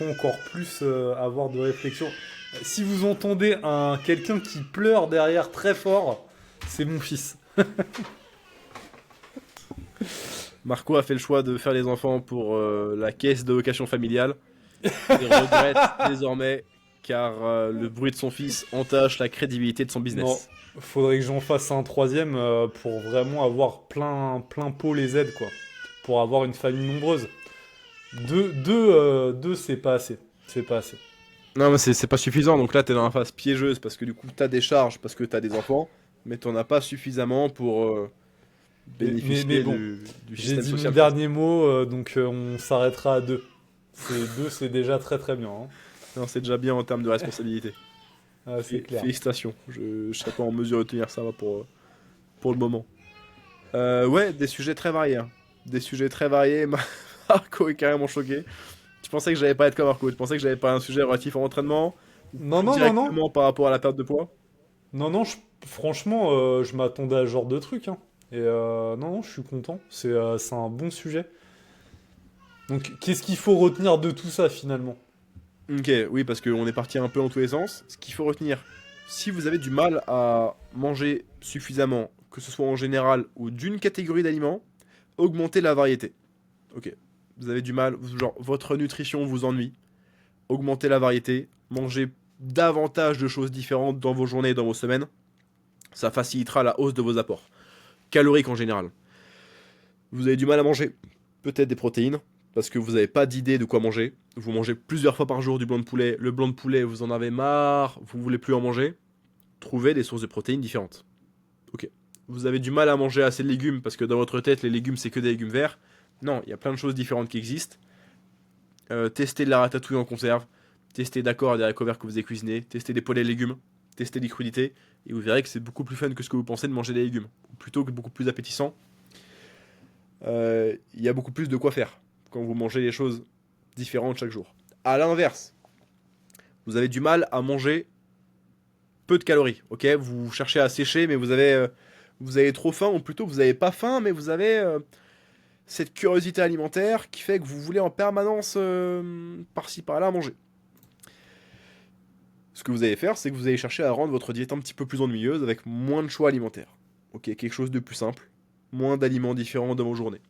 encore plus avoir de réflexion. Si vous entendez quelqu'un qui pleure derrière très fort, c'est mon fils. Marco a fait le choix de faire les enfants pour la caisse d'allocation familiale. Il regrette désormais car le bruit de son fils entache la crédibilité de son business. Non, faudrait que j'en fasse un troisième pour vraiment avoir plein pot les aides, quoi. Pour avoir une famille nombreuse. Deux, c'est pas assez. C'est pas assez. Non, mais c'est pas suffisant. Donc là, t'es dans la phase piégeuse parce que du coup, t'as des charges parce que t'as des enfants, mais t'en as pas suffisamment pour bénéficier mais bon, du j'ai système dit social. mon dernier mot, donc on s'arrêtera à deux. Deux, c'est déjà très très bien. Hein. Non, c'est déjà bien en termes de responsabilité. Ah, c'est clair. Félicitations. Je serais pas en mesure de tenir ça pour le moment. Ouais, des sujets très variés. Hein. Des sujets très variés. Marco est carrément choqué. Je pensais que j'allais pas être comme Marco. Je pensais que j'allais pas un sujet relatif à l'entraînement. Non, Plus non, non, non. directement par rapport à la perte de poids? Non, non, franchement, je m'attendais à ce genre de truc, hein. Et non, non, je suis content. C'est un bon sujet. Donc, qu'est-ce qu'il faut retenir de tout ça finalement? Ok, oui, parce qu'on est parti un peu en tous les sens. Ce qu'il faut retenir, si vous avez du mal à manger suffisamment, que ce soit en général ou d'une catégorie d'aliments, augmentez la variété. Ok, vous avez du mal, genre votre nutrition vous ennuie, augmentez la variété, mangez davantage de choses différentes dans vos journées et dans vos semaines, ça facilitera la hausse de vos apports, caloriques en général. Vous avez du mal à manger peut-être des protéines, parce que vous n'avez pas d'idée de quoi manger. Vous mangez plusieurs fois par jour du blanc de poulet. Le blanc de poulet, vous en avez marre, vous voulez plus en manger. Trouvez des sources de protéines différentes. Ok. Vous avez du mal à manger assez de légumes, parce que dans votre tête, les légumes, c'est que des légumes verts. Non, il y a plein de choses différentes qui existent. Testez de la ratatouille en conserve. Testez d'accord des haricots verts que vous avez cuisinés. Testez des poêlés de légumes. Testez des crudités. Et vous verrez que c'est beaucoup plus fun que ce que vous pensez de manger des légumes. Ou plutôt que beaucoup plus appétissant. Il y a beaucoup plus de quoi faire quand vous mangez des choses différentes chaque jour. À l'inverse, vous avez du mal à manger peu de calories, ok? Vous cherchez à sécher, mais vous avez trop faim, ou plutôt vous n'avez pas faim, mais vous avez cette curiosité alimentaire qui fait que vous voulez en permanence par-ci par-là manger. Ce que vous allez faire, c'est que vous allez chercher à rendre votre diète un petit peu plus ennuyeuse avec moins de choix alimentaires. Ok, quelque chose de plus simple, moins d'aliments différents dans vos journées.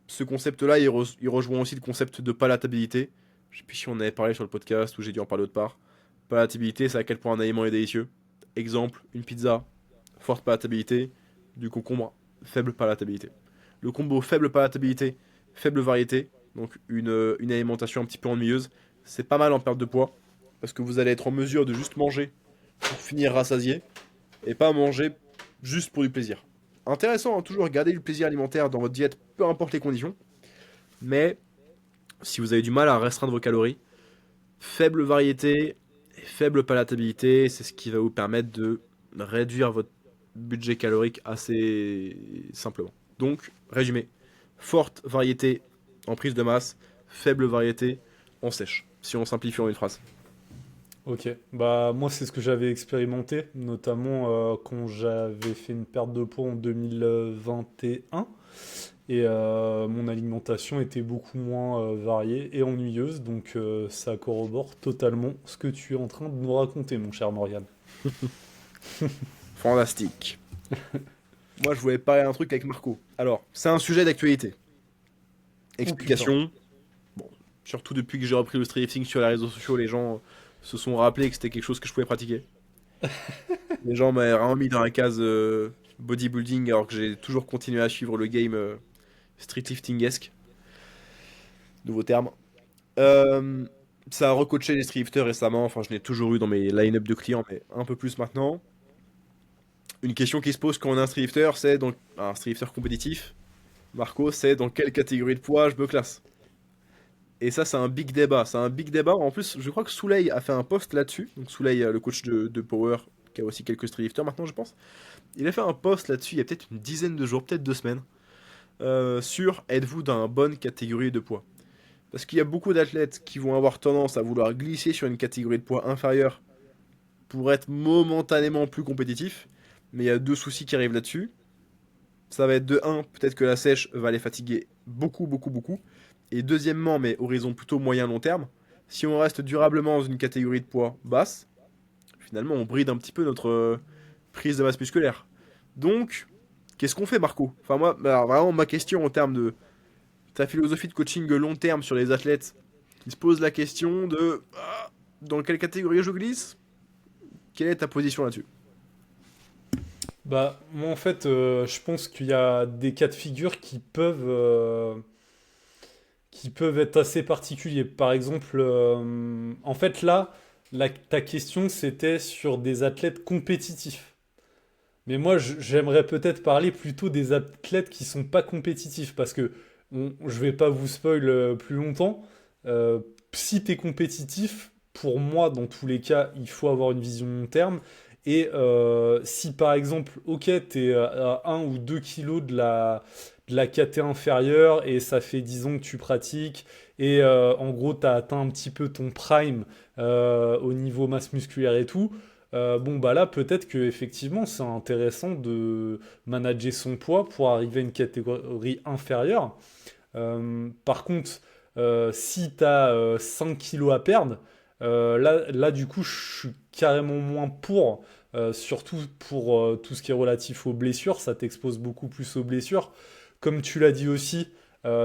Ce concept-là, il rejoint aussi le concept de palatabilité. Je sais plus si on en avait parlé sur le podcast ou j'ai dû en parler autre part. Palatabilité, c'est à quel point un aliment est délicieux. Exemple, une pizza, forte palatabilité, du concombre, faible palatabilité. Le combo faible palatabilité, faible variété, donc une alimentation un petit peu ennuyeuse, c'est pas mal en perte de poids, parce que vous allez être en mesure de juste manger pour finir rassasié, et pas manger juste pour du plaisir. Intéressant, hein, toujours garder du plaisir alimentaire dans votre diète, peu importe les conditions, mais si vous avez du mal à restreindre vos calories, faible variété et faible palatabilité, c'est ce qui va vous permettre de réduire votre budget calorique assez simplement. Donc, résumé, forte variété en prise de masse, faible variété en sèche, si on simplifie en une phrase. Ok, bah moi c'est ce que j'avais expérimenté, notamment quand j'avais fait une perte de poids en 2021. Et mon alimentation était beaucoup moins variée et ennuyeuse, donc ça corrobore totalement ce que tu es en train de nous raconter, mon cher Morgan. Fantastique. Moi, je voulais parler d'un truc avec Marco. Alors, c'est un sujet d'actualité. Oh putain. Explication. Bon, surtout depuis que j'ai repris le streaming sur les réseaux sociaux, les gens se sont rappelés que c'était quelque chose que je pouvais pratiquer. Les gens m'avaient vraiment mis dans la case bodybuilding alors que j'ai toujours continué à suivre le game streetlifting-esque. Nouveau terme. Euh, Ça a recoaché les streetlifters récemment. Enfin, je l'ai toujours eu dans mes line-up de clients, mais un peu plus maintenant. Une question qui se pose quand on est un streetlifter, c'est donc un streetlifter compétitif. Marco, c'est dans quelle catégorie de poids je me classe. Et ça, c'est un big débat. C'est un big débat. En plus, je crois que Souley a fait un post là-dessus. Donc Souley, le coach de Power, qui a aussi quelques streetlifters maintenant, je pense. Il a fait un post là-dessus il y a peut-être une dizaine de jours, peut-être 2 semaines, sur êtes-vous dans une bonne catégorie de poids. Parce qu'il y a beaucoup d'athlètes qui vont avoir tendance à vouloir glisser sur une catégorie de poids inférieure pour être momentanément plus compétitif. Mais il y a deux soucis qui arrivent là-dessus. Ça va être de un, peut-être que la sèche va les fatiguer beaucoup, beaucoup, beaucoup. Et deuxièmement, mais horizon plutôt moyen-long terme, si on reste durablement dans une catégorie de poids basse, finalement on bride un petit peu notre prise de masse musculaire. Donc, qu'est-ce qu'on fait, Marco? Enfin, moi, alors, vraiment, ma question en termes de ta philosophie de coaching long terme sur les athlètes qui se posent la question de dans quelle catégorie je glisse? Quelle est ta position là-dessus? Bah moi en fait je pense qu'il y a des cas de figure qui peuvent être assez particuliers. Par exemple, en fait là, ta question c'était sur des athlètes compétitifs. Mais moi, j'aimerais peut-être parler plutôt des athlètes qui sont pas compétitifs, parce que je vais pas vous spoil plus longtemps. Euh, Si t'es compétitif, pour moi, dans tous les cas, il faut avoir une vision long terme. Et si par exemple, ok, t'es à 1 ou 2 kilos de la de la KT inférieure et ça fait 10 ans que tu pratiques et en gros tu as atteint un petit peu ton prime au niveau masse musculaire et tout, bon bah là peut-être que effectivement c'est intéressant de manager son poids pour arriver à une catégorie inférieure. Par contre, si tu as 5 kilos à perdre, là du coup je suis carrément moins pour, surtout pour tout ce qui est relatif aux blessures, ça t'expose beaucoup plus aux blessures. Comme tu l'as dit aussi,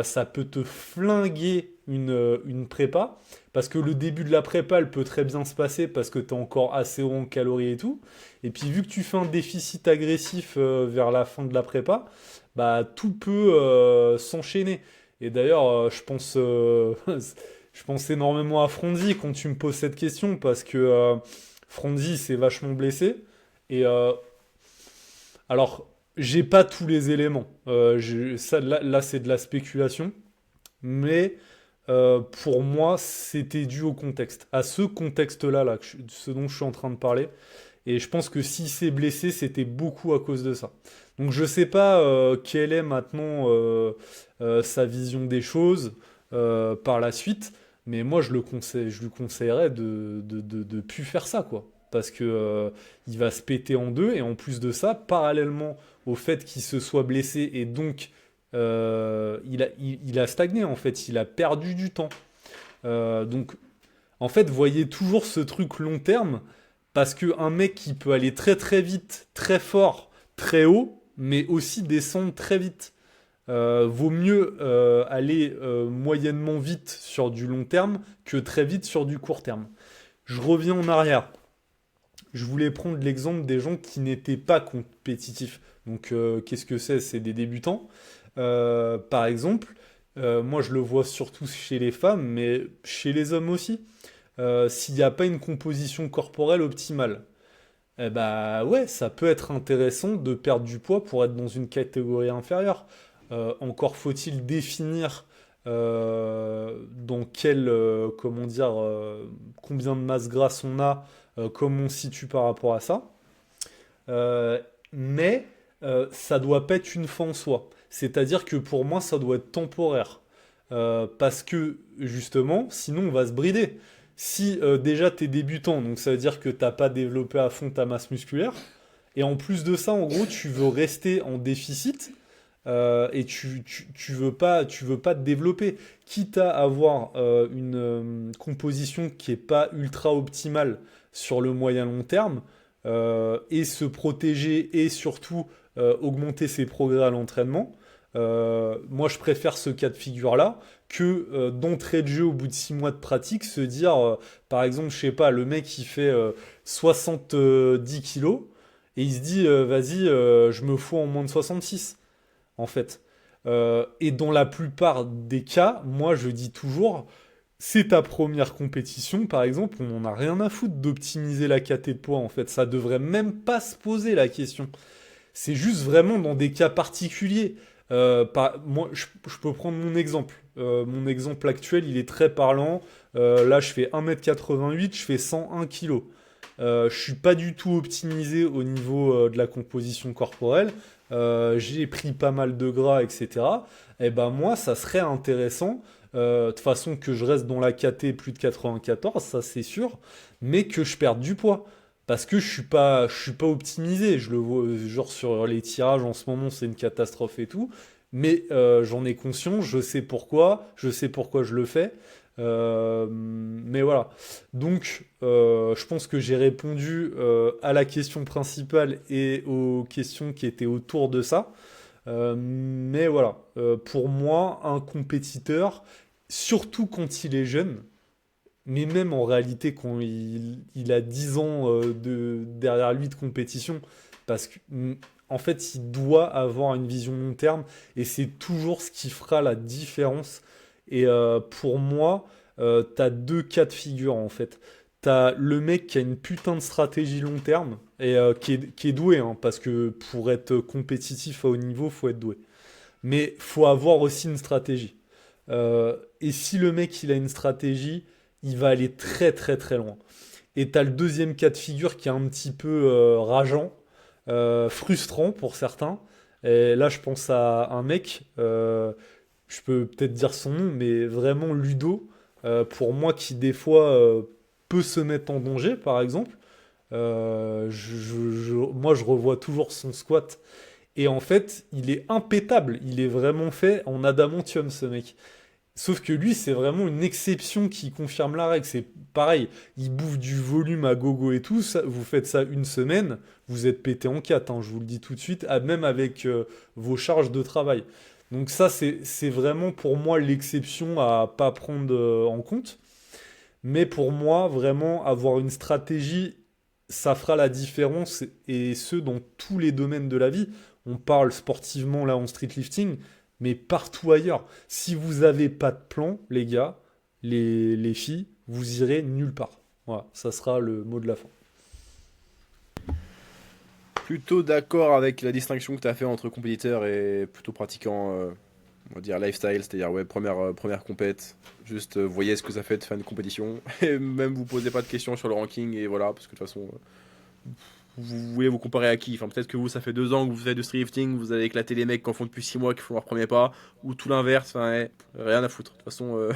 ça peut te flinguer une prépa, parce que le début de la prépa, elle peut très bien se passer parce que tu es encore assez haut en calories et tout. Et puis vu que tu fais un déficit agressif vers la fin de la prépa, bah tout peut s'enchaîner. Et d'ailleurs, je pense énormément à Fronzy quand tu me poses cette question, parce que Fronzy s'est vachement blessé. Et alors, j'ai pas tous les éléments. Là, c'est de la spéculation. Mais pour moi, c'était dû au contexte. À ce contexte-là, ce dont je suis en train de parler. Et je pense que s'il s'est blessé, c'était beaucoup à cause de ça. Donc je sais pas quelle est maintenant sa vision des choses par la suite, mais moi je lui conseillerais de plus faire ça, quoi. Parce que il va se péter en deux, et en plus de ça, parallèlement au fait qu'il se soit blessé, et donc il a stagné en fait, il a perdu du temps. Donc en fait, voyez toujours ce truc long terme, parce qu'un mec qui peut aller très très vite, très fort, très haut, mais aussi descendre très vite. Vaut mieux aller moyennement vite sur du long terme que très vite sur du court terme. Je reviens en arrière. Je voulais prendre l'exemple des gens qui n'étaient pas compétitifs. Donc, qu'est-ce que c'est? C'est des débutants. Par exemple, moi je le vois surtout chez les femmes, mais chez les hommes aussi. S'il n'y a pas une composition corporelle optimale, eh bah ouais, ça peut être intéressant de perdre du poids pour être dans une catégorie inférieure. Encore faut-il définir dans quel, comment dire, combien de masse grasse on a, comment on se situe par rapport à ça. Mais ça doit pas être une fin en soi. C'est-à-dire que pour moi, ça doit être temporaire. Parce que justement, sinon on va se brider. Si déjà t'es débutant, donc ça veut dire que t'as pas développé à fond ta masse musculaire, et en plus de ça, en gros, tu veux rester en déficit, et tu veux pas te développer, quitte à avoir une composition qui est pas ultra optimale sur le moyen long terme, et se protéger et surtout augmenter ses progrès à l'entraînement. Moi, je préfère ce cas de figure-là que d'entrée de jeu au bout de 6 mois de pratique, se dire, par exemple, je sais pas, le mec il fait 70 kilos et il se dit, vas-y, je me fous en moins de 66 en fait. Et dans la plupart des cas, moi je dis toujours, c'est ta première compétition, par exemple, on n'en a rien à foutre d'optimiser la KT de poids, en fait. Ça devrait même pas se poser la question. C'est juste vraiment dans des cas particuliers. Moi, je peux prendre mon exemple. Mon exemple actuel, il est très parlant. Là, je fais 1m88, je fais 101 kg. Je suis pas du tout optimisé au niveau de la composition corporelle. J'ai pris pas mal de gras, etc. Et ben moi, ça serait intéressant, de façon que je reste dans la KT plus de 94, ça c'est sûr, mais que je perde du poids. Parce que je suis pas optimisé. Je le vois, genre sur les tirages en ce moment, c'est une catastrophe et tout. Mais j'en ai conscience, je sais pourquoi je le fais. Mais voilà. Donc, je pense que j'ai répondu à la question principale et aux questions qui étaient autour de ça. Mais voilà. Pour moi, un compétiteur, surtout quand il est jeune, mais même en réalité quand il a 10 ans derrière lui de compétition, parce que en fait, il doit avoir une vision long terme, et c'est toujours ce qui fera la différence. Et pour moi, t'as deux cas de figure en fait. T'as le mec qui a une putain de stratégie long terme, et qui est doué, hein, parce que pour être compétitif à haut niveau, faut être doué. Mais faut avoir aussi une stratégie. Et si le mec il a une stratégie, il va aller très très très loin. Et t'as le deuxième cas de figure qui est un petit peu rageant, frustrant pour certains. Et là, je pense à un mec, je peux peut-être dire son nom, mais vraiment Ludo, pour moi, qui des fois peut se mettre en danger, par exemple. Moi, je revois toujours son squat. Et en fait, il est impétable. Il est vraiment fait en adamantium, ce mec. Sauf que lui, c'est vraiment une exception qui confirme la règle. C'est pareil, il bouffe du volume à gogo et tout. Vous faites ça une semaine, vous êtes pété en quatre, hein, je vous le dis tout de suite, même avec vos charges de travail. Donc ça, c'est vraiment pour moi l'exception à pas prendre en compte. Mais pour moi, vraiment, avoir une stratégie, ça fera la différence, et ce, dans tous les domaines de la vie. On parle sportivement, là, en streetlifting, mais partout ailleurs. Si vous n'avez pas de plan, les gars, les filles, vous irez nulle part. Voilà, ça sera le mot de la fin. Plutôt d'accord avec la distinction que tu as fait entre compétiteur et plutôt pratiquant, on va dire lifestyle, c'est-à-dire ouais, première compète, juste voyez ce que ça fait de faire une compétition, et même vous posez pas de questions sur le ranking, et voilà, parce que de toute façon, vous voulez vous comparer à qui? Enfin, peut-être que vous, ça fait 2 ans que vous faites du streetlifting, vous avez éclaté les mecs qui en font depuis 6 mois, qui font leur premier pas, ou tout l'inverse, enfin, rien à foutre. De toute façon,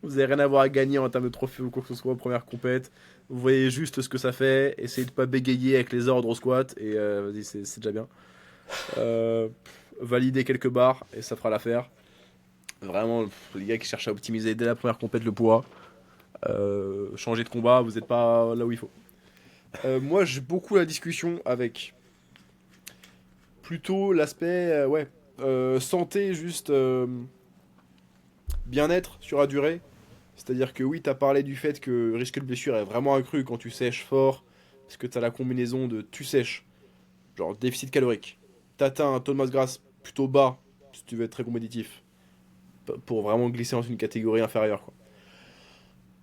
vous avez rien à voir à gagner en termes de trophée ou quoi que ce soit, première compète. Vous voyez juste ce que ça fait, essayez de pas bégayer avec les ordres au squat, et vas-y, c'est déjà bien. Euh, Valider quelques barres, et ça fera l'affaire. Vraiment, les gars qui cherchent à optimiser dès la première compète le poids, changer de combat, vous n'êtes pas là où il faut. Moi, j'ai beaucoup la discussion avec plutôt l'aspect ouais, santé, juste bien-être sur la durée. C'est-à-dire que oui, tu as parlé du fait que le risque de blessure est vraiment accru quand tu sèches fort, parce que tu as la combinaison de tu sèches, genre déficit calorique, t'atteins un taux de masse grasse plutôt bas, si tu veux être très compétitif, pour vraiment glisser dans une catégorie inférieure, quoi.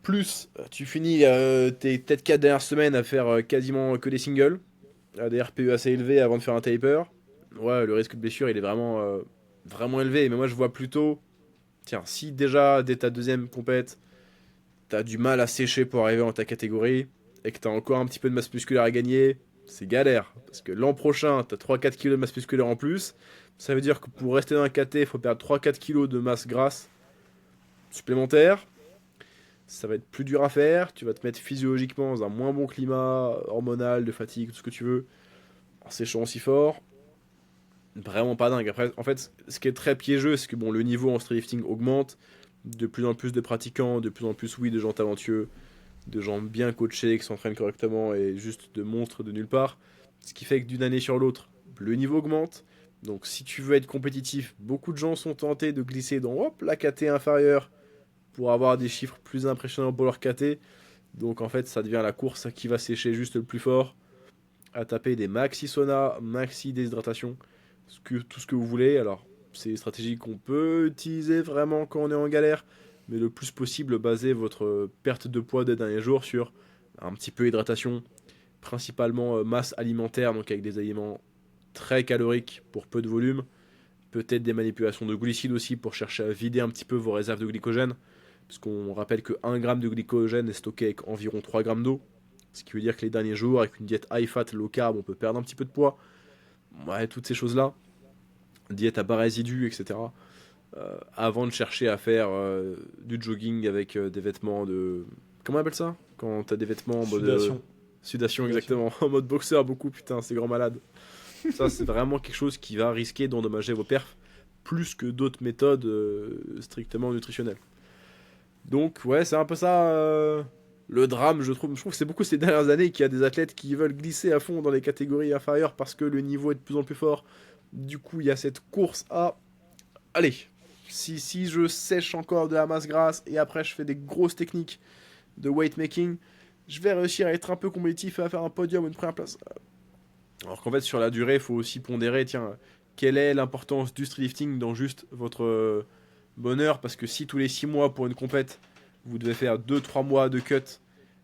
Plus, tu finis tes peut-être 4 dernières semaines à faire quasiment que des singles, à des RPE assez élevés avant de faire un taper. Ouais, le risque de blessure, il est vraiment élevé. Mais moi, je vois plutôt, tiens, si déjà dès ta deuxième compète, t'as du mal à sécher pour arriver dans ta catégorie, et que t'as encore un petit peu de masse musculaire à gagner, c'est galère. Parce que l'an prochain, t'as 3-4 kilos de masse musculaire en plus. Ça veut dire que pour rester dans un KT, il faut perdre 3-4 kilos de masse grasse supplémentaire. Ça va être plus dur à faire. Tu vas te mettre physiologiquement dans un moins bon climat hormonal, de fatigue, tout ce que tu veux, en séchant aussi fort. Vraiment pas dingue. Après, en fait, ce qui est très piégeux, c'est que bon, le niveau en streetlifting augmente. De plus en plus de pratiquants, de plus en plus, oui, de gens talentueux, de gens bien coachés, qui s'entraînent correctement et juste de monstres de nulle part. Ce qui fait que d'une année sur l'autre, le niveau augmente. Donc si tu veux être compétitif, beaucoup de gens sont tentés de glisser dans hop, la KT inférieure pour avoir des chiffres plus impressionnants pour leur KT. Donc en fait, ça devient la course à qui va sécher juste le plus fort, à taper des maxi sauna, maxi déshydratation, tout ce que vous voulez. Alors, c'est une stratégie qu'on peut utiliser vraiment quand on est en galère, mais le plus possible, baser votre perte de poids des derniers jours sur un petit peu hydratation, principalement masse alimentaire, donc avec des aliments très caloriques pour peu de volume, peut-être des manipulations de glucides aussi pour chercher à vider un petit peu vos réserves de glycogène, parce qu'on rappelle que 1 gramme de glycogène est stocké avec environ 3 grammes d'eau, ce qui veut dire que les derniers jours, avec une diète high fat, low carb, on peut perdre un petit peu de poids. Ouais, toutes ces choses-là, diète à bas résidus, etc. Avant de chercher à faire du jogging avec des vêtements de... Comment on appelle ça? Quand t'as des vêtements en mode... Sudation. Sudation, Sudation. exactement. En mode boxeur, beaucoup, putain, c'est grand malade. Ça, c'est vraiment quelque chose qui va risquer d'endommager vos perfs, plus que d'autres méthodes strictement nutritionnelles. Donc, ouais, c'est un peu ça le drame, je trouve. Je trouve que c'est beaucoup ces dernières années qu'il y a des athlètes qui veulent glisser à fond dans les catégories inférieures parce que le niveau est de plus en plus fort. Du coup, il y a cette course à... Allez, si je sèche encore de la masse grasse et après je fais des grosses techniques de weight making, je vais réussir à être un peu compétitif et à faire un podium ou une première place. Alors qu'en fait, sur la durée, il faut aussi pondérer, tiens, quelle est l'importance du streetlifting dans juste votre bonheur, parce que si tous les 6 mois pour une compète, vous devez faire 2-3 mois de cut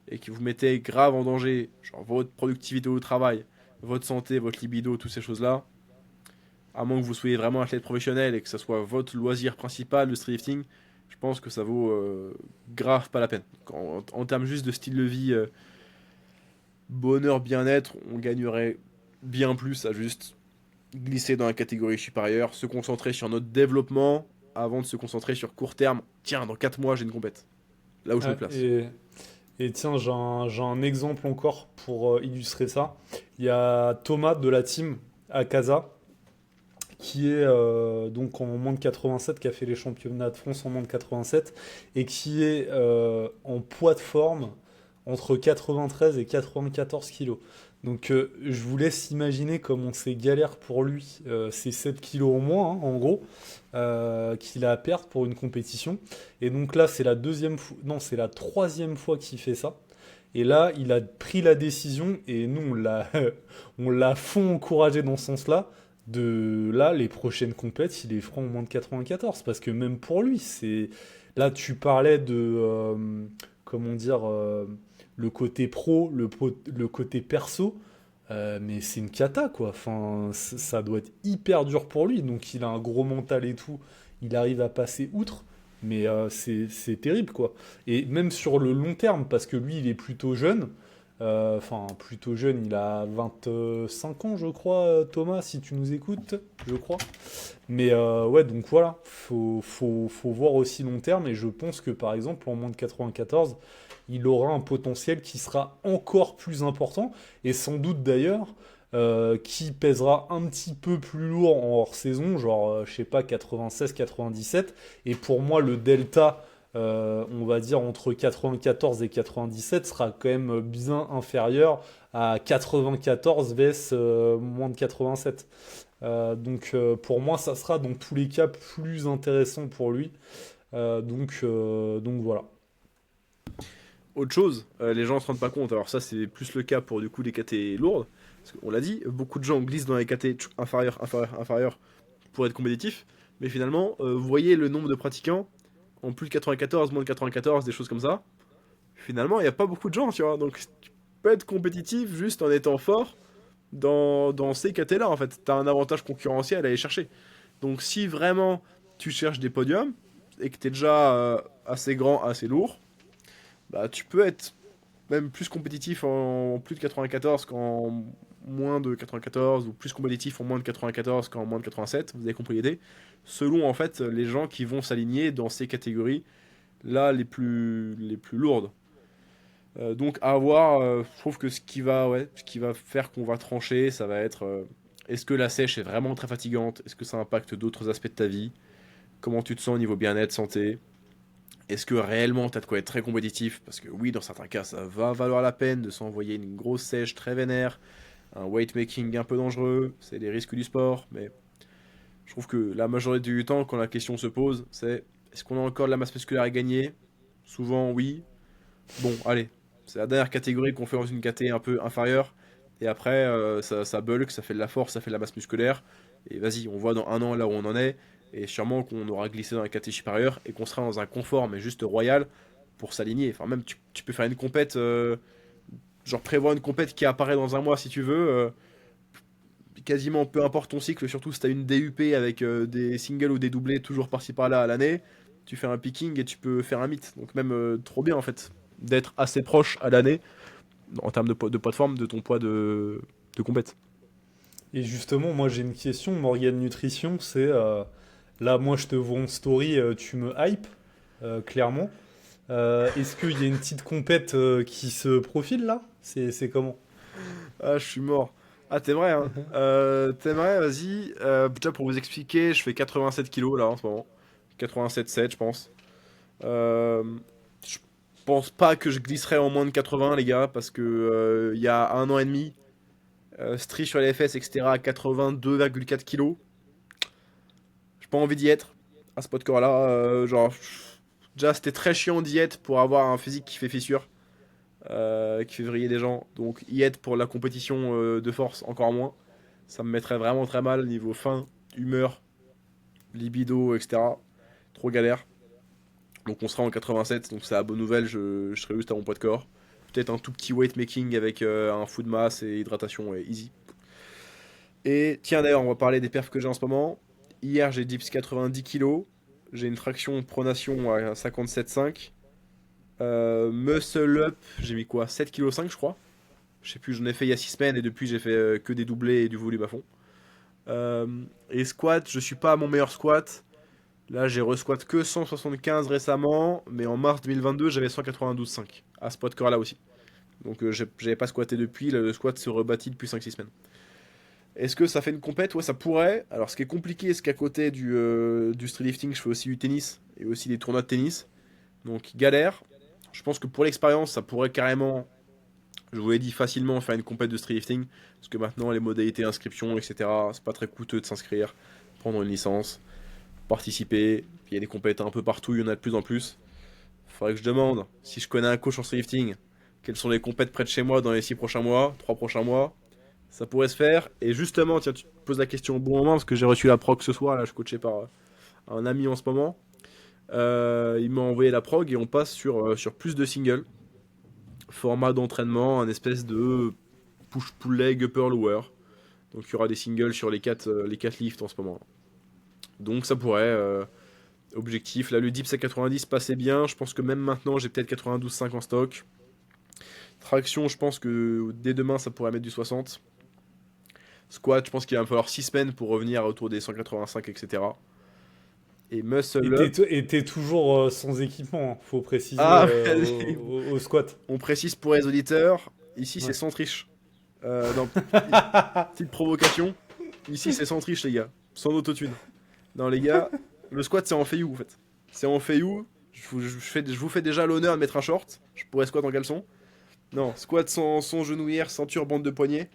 et que vous mettez grave en danger, genre votre productivité au travail, votre santé, votre libido, toutes ces choses-là, à moins que vous soyez vraiment athlète professionnel et que ça soit votre loisir principal, le streetlifting, je pense que ça vaut grave pas la peine. En termes juste de style de vie, bonheur, bien-être, on gagnerait bien plus à juste glisser dans la catégorie supérieure, se concentrer sur notre développement avant de se concentrer sur court terme. Tiens, dans 4 mois, j'ai une compète. Là où je me Ouais, place. et tiens, j'ai un exemple encore pour illustrer ça. Il y a Thomas de la team Akaza qui est donc en moins de 87, qui a fait les championnats de France en moins de 87, et qui est en poids de forme entre 93 et 94 kilos. Donc je vous laisse imaginer comme on s'est galère pour lui, c'est 7 kilos au moins, hein, en gros, qu'il a à perdre pour une compétition. Et donc là, c'est la deuxième fois, non, c'est la troisième fois qu'il fait ça. Et là, il a pris la décision, et nous, on l'a fond encouragé dans ce sens-là, de là, les prochaines compètes, il les fera en moins de 94. Parce que même pour lui, c'est. Là, tu parlais de. Comment dire. Le côté pro, le côté perso. Mais c'est une cata, quoi. Enfin, ça doit être hyper dur pour lui. Donc, il a un gros mental et tout. Il arrive à passer outre. Mais c'est terrible, quoi. Et même sur le long terme, parce que lui, il est plutôt jeune. Enfin, plutôt jeune, il a 25 ans, je crois, Thomas, si tu nous écoutes, je crois. Mais ouais, donc voilà, faut voir aussi long terme. Et je pense que, par exemple, en moins de 94, il aura un potentiel qui sera encore plus important. Et sans doute d'ailleurs, qui pèsera un petit peu plus lourd en hors saison, genre, je sais pas, 96, 97. Et pour moi, le delta, on va dire, entre 94 et 97 sera quand même bien inférieur à 94 vs moins de 87. Donc pour moi, ça sera dans tous les cas plus intéressant pour lui. Donc voilà. Autre chose, les gens ne se rendent pas compte, alors ça c'est plus le cas pour du coup les KT lourdes, parce qu'on l'a dit, beaucoup de gens glissent dans les KT inférieurs pour être compétitifs, mais finalement, vous voyez le nombre de pratiquants, en plus de 94, moins de 94, des choses comme ça, finalement il n'y a pas beaucoup de gens, tu vois, donc tu peux être compétitif juste en étant fort dans ces KT là en fait, t'as un avantage concurrentiel à aller chercher. Donc si vraiment tu cherches des podiums, et que t'es déjà assez grand, assez lourd, bah tu peux être même plus compétitif en plus de 94 qu'en moins de 94 ou plus compétitif en moins de 94 qu'en moins de 87, vous avez compris l'idée, selon en fait les gens qui vont s'aligner dans ces catégories là les plus lourdes. Donc à voir, je trouve que ce qui va faire qu'on va trancher, ça va être est-ce que la sèche est vraiment très fatigante? Est-ce que ça impacte d'autres aspects de ta vie? Comment tu te sens au niveau bien-être, santé? Est-ce que réellement tu as de quoi être très compétitif? Parce que oui, dans certains cas, ça va valoir la peine de s'envoyer une grosse sèche très vénère, un weight making un peu dangereux, c'est les risques du sport, mais je trouve que la majorité du temps, quand la question se pose, c'est est-ce qu'on a encore de la masse musculaire à gagner? Souvent, oui. Bon, allez, c'est la dernière catégorie qu'on fait dans une caté un peu inférieure, et après, ça bulk, ça fait de la force, ça fait de la masse musculaire, et vas-y, on voit dans un an là où on en est, et sûrement qu'on aura glissé dans la caté supérieure, et qu'on sera dans un confort, mais juste royal, pour s'aligner. Enfin, même, tu peux faire une compète, genre prévoir une compète qui apparaît dans un mois si tu veux, quasiment peu importe ton cycle, surtout si tu as une DUP avec des singles ou des doublés toujours par-ci par-là à l'année, tu fais un picking et tu peux faire un mythe. Donc même trop bien en fait, d'être assez proche à l'année en termes de poids de forme de ton poids de compète. Et justement, moi j'ai une question, Morgane Nutrition, c'est là, moi je te vois en story, tu me hype, clairement. Est-ce qu'il y a une petite compète qui se profile là? C'est comment? Ah, je suis mort. Ah, t'aimerais, hein? T'aimerais, vas-y. Déjà pour vous expliquer, je fais 87 kilos là en ce moment. 87,7 je pense. Euh, je pense pas que je glisserai en moins de 80 les gars, parce que il y a un an et demi, stri sur les fesses, etc. à 82,4 kilos. J'ai pas envie d'y être à ce poids de corps là. Genre, déjà c'était très chiant d'y être pour avoir un physique qui fait fissure, qui fait vriller des gens. Donc y être pour la compétition de force encore moins. Ça me mettrait vraiment très mal niveau faim, humeur, libido, etc. Trop galère. Donc on sera en 87, donc c'est la bonne nouvelle, je serai juste à mon poids de corps. Peut-être un tout petit weight making avec un food mass et hydratation et easy. Et tiens d'ailleurs, on va parler des perfs que j'ai en ce moment. Hier j'ai dips 90 kilos, j'ai une traction pronation à 57,5. Muscle up, j'ai mis quoi 7,5 kg je crois. Je sais plus, j'en ai fait il y a 6 semaines et depuis j'ai fait que des doublés et du volume à fond. Et squat, je suis pas à mon meilleur squat. Là, j'ai resquat que 175 récemment, mais en mars 2022, j'avais 192,5 à ce poids de corps là aussi. Donc j'avais pas squatté depuis, le squat se rebâtit depuis 5-6 semaines. Est-ce que ça fait une compète? Ouais, ça pourrait. Alors ce qui est compliqué, c'est qu'à côté du street lifting, je fais aussi du tennis et aussi des tournois de tennis. Donc galère. Je pense que pour l'expérience, ça pourrait carrément, je vous l'ai dit, facilement faire une compète de street lifting. Parce que maintenant, les modalités d'inscription, etc., c'est pas très coûteux de s'inscrire, prendre une licence, participer. Puis il y a des compètes un peu partout, il y en a de plus en plus. Faudrait que je demande si je connais un coach en street lifting, quelles sont les compètes près de chez moi dans les 6 prochains mois, 3 prochains mois. Ça pourrait se faire. Et justement, tiens, tu te poses la question au bon moment parce que j'ai reçu la prog ce soir. Là, je suis coaché par un ami en ce moment. Il m'a envoyé la prog et on passe sur plus de singles. Format d'entraînement, un espèce de push-pull leg upper lower. Donc il y aura des singles sur les 4 lifts en ce moment. Donc ça pourrait. Objectif. Là, le dips à 90 passait bien. Je pense que même maintenant, j'ai peut-être 92,5 en stock. Traction, je pense que dès demain, ça pourrait mettre du 60. Squat, je pense qu'il va me falloir 6 semaines pour revenir autour des 185, etc. Et muscle up. Et t'es toujours sans équipement, hein, faut préciser Ah, au squat. on précise pour les auditeurs, ici c'est Ouais. sans triche. Non, petite provocation. Ici c'est sans triche, les gars. Sans autotune. Non, les gars, le squat c'est en feiou en fait. C'est en feiou. Je vous fais déjà l'honneur de mettre un short. Je pourrais squat en caleçon. Non, squat sans genouillère, ceinture, bande de poignet.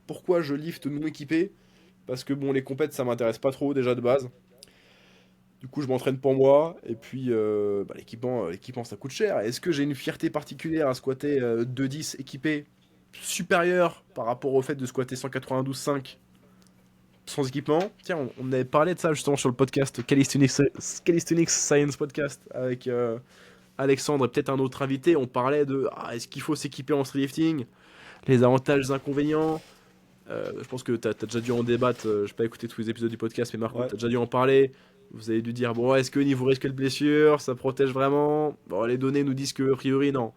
Pourquoi je lift non équipé? Parce que bon, les compètes ça m'intéresse pas trop déjà de base. Du coup, je m'entraîne pour moi. Et puis, l'équipement ça coûte cher. Est-ce que j'ai une fierté particulière à squatter 2,10 équipé supérieur par rapport au fait de squatter 192,5 sans équipement? Tiens, on avait parlé de ça justement sur le podcast Calisthenics Science Podcast avec Alexandre et peut-être un autre invité. On parlait de est-ce qu'il faut s'équiper en street lifting, les avantages, les inconvénients. Je pense que t'as déjà dû en débattre. Je n'ai pas écouté tous les épisodes du podcast, mais Marco, Ouais. t'as déjà dû en parler. Vous avez dû dire bon, est-ce que niveau risque de blessure, ça protège vraiment? Bon, les données nous disent que a priori non.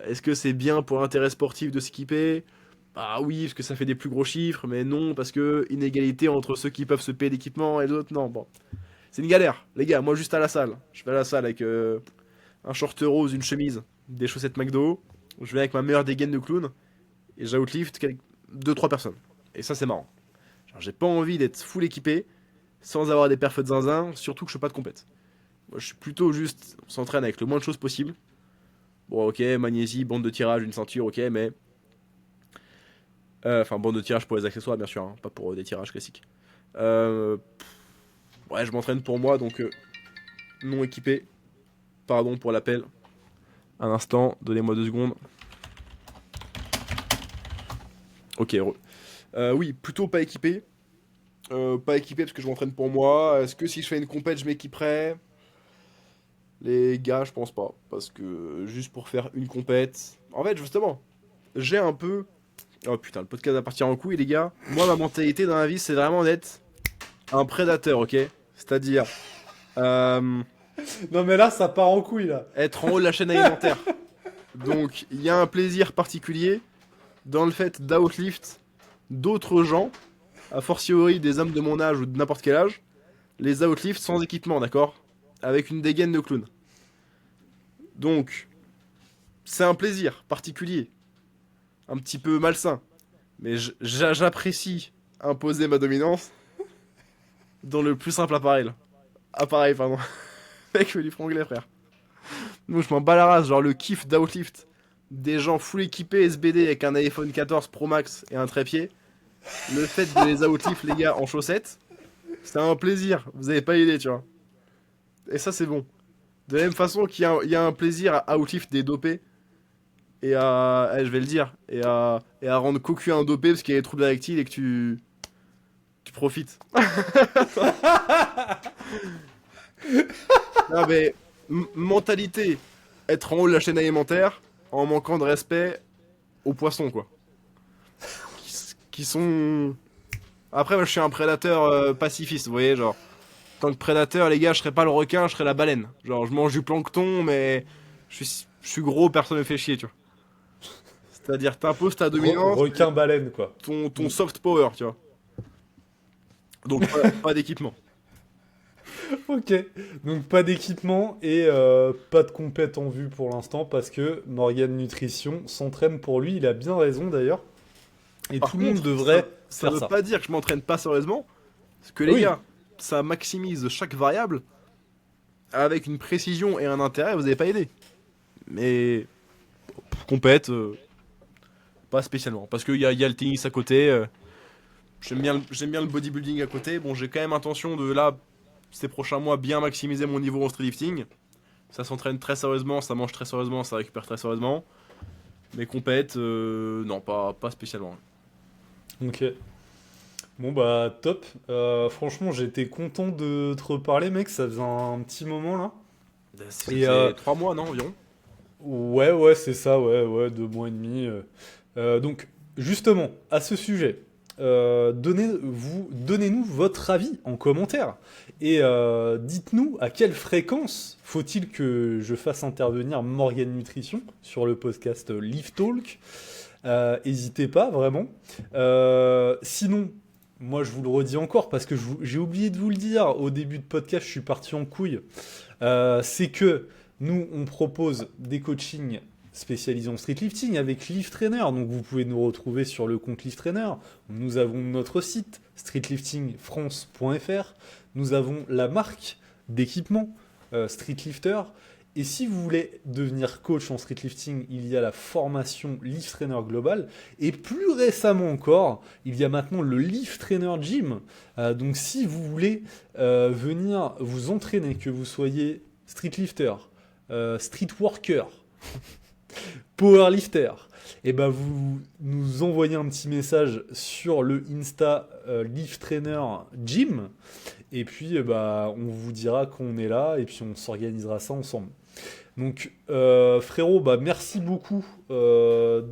Est-ce que c'est bien pour l'intérêt sportif de s'équiper? Bah oui, parce que ça fait des plus gros chiffres, mais non, parce que inégalité entre ceux qui peuvent se payer l'équipement et les autres, non. Bon, c'est une galère, les gars. Moi, juste à la salle. Je vais à la salle avec un short rose, une chemise, des chaussettes McDo. Je vais avec ma meilleure dégaine de clown et j'outlift 2-3 personnes. Et ça, c'est marrant. Genre, j'ai pas envie d'être full équipé sans avoir des perfs de zinzin, surtout que je fais pas de compète. Moi, je suis plutôt juste, on s'entraîne avec le moins de choses possible. Bon, ok, magnésie, bande de tirage, une ceinture, ok, mais. Enfin, bande de tirage pour les accessoires, bien sûr, hein, pas pour des tirages classiques. Ouais, je m'entraîne pour moi, donc non équipé. Pardon pour l'appel. Un instant, donnez-moi 2 secondes. Ok, heureux. Oui, plutôt pas équipé. Pas équipé parce que je m'entraîne pour moi. Est-ce que si je fais une compète, je m'équiperais? Les gars, je pense pas. Parce que juste pour faire une compète. En fait, justement, j'ai un peu. Oh putain, le podcast va partir en couille, les gars. Moi, ma mentalité dans la vie, c'est vraiment d'être un prédateur, ok? C'est-à-dire Non mais là, ça part en couille là. être en haut de la chaîne alimentaire. Donc, il y a un plaisir particulier dans le fait d'outlift d'autres gens, a fortiori des hommes de mon âge ou de n'importe quel âge, les outlift sans équipement, d'accord? Avec une dégaine de clown. Donc, c'est un plaisir particulier, un petit peu malsain, mais j'apprécie imposer ma dominance dans le plus simple appareil. Appareil, pardon. Mec, je fais du franglais, frère. Donc, je m'en bats la race, genre le kiff d'outlift. Des gens full équipés SBD avec un iPhone 14 Pro Max et un trépied. Le fait de les outlift, les gars, en chaussettes, c'est un plaisir. Vous avez pas idée, tu vois. Et ça, c'est bon. De la même façon il y a un plaisir à outlift des dopés. Et à. Je vais le dire. Et à rendre cocu un dopé parce qu'il y a des troubles érectiles et que tu profites. Non, mais. Mentalité. Être en haut de la chaîne alimentaire en manquant de respect aux poissons, quoi. Qui sont. Après, moi, je suis un prédateur pacifiste, vous voyez, genre. En tant que prédateur, les gars, je serais pas le requin, je serais la baleine. Genre, je mange du plancton, mais je suis gros, personne me fait chier, tu vois. C'est-à-dire, t'imposes ta dominance, Requin-baleine quoi. ton soft power, tu vois. Donc pas d'équipement. Ok, donc pas d'équipement et pas de compète en vue pour l'instant parce que Morgan Nutrition s'entraîne pour lui, il a bien raison d'ailleurs. Et Par tout le monde contre, devrait ça faire veut ça. pas dire que je m'entraîne pas sérieusement. Parce que les Oui, gars, ça maximise chaque variable avec une précision et un intérêt, vous avez pas aidé. Mais compète, pas spécialement. Parce qu'il y a le tennis à côté. J'aime bien le bodybuilding à côté. Bon, j'ai quand même intention de là, ces prochains mois, bien maximiser mon niveau en streetlifting. Ça s'entraîne très sérieusement, ça mange très sérieusement, ça récupère très sérieusement. Mais compète, non, pas spécialement. ok. Bon bah top. Franchement j'étais content de te reparler mec, ça faisait un petit moment là. Ça Et faisait 3 mois, non, environ. ouais c'est ça, ouais, 2 mois et demi. Donc justement, à ce sujet, donnez-nous votre avis en commentaire. Et dites-nous à quelle fréquence faut-il que je fasse intervenir Morgan Nutrition sur le podcast Live Talk. N'hésitez pas, vraiment. Sinon, moi je vous le redis encore parce que j'ai oublié de vous le dire au début de podcast, je suis parti en couille. C'est que nous, on propose des coachings spécialisés en street lifting avec Lift Trainer. Donc vous pouvez nous retrouver sur le compte Lift Trainer. Nous avons notre site streetliftingfrance.fr. Nous avons la marque d'équipement Street Lifter. Et si vous voulez devenir coach en streetlifting, il y a la formation Lift Trainer Global. Et plus récemment encore, il y a maintenant le Lift Trainer Gym. Donc si vous voulez venir vous entraîner, que vous soyez street lifter, street worker, powerlifter, et ben vous nous envoyez un petit message sur le Insta Lift Trainer Gym. Et puis bah, on vous dira qu'on est là et puis on s'organisera ça ensemble. Donc frérot, bah, merci beaucoup d'être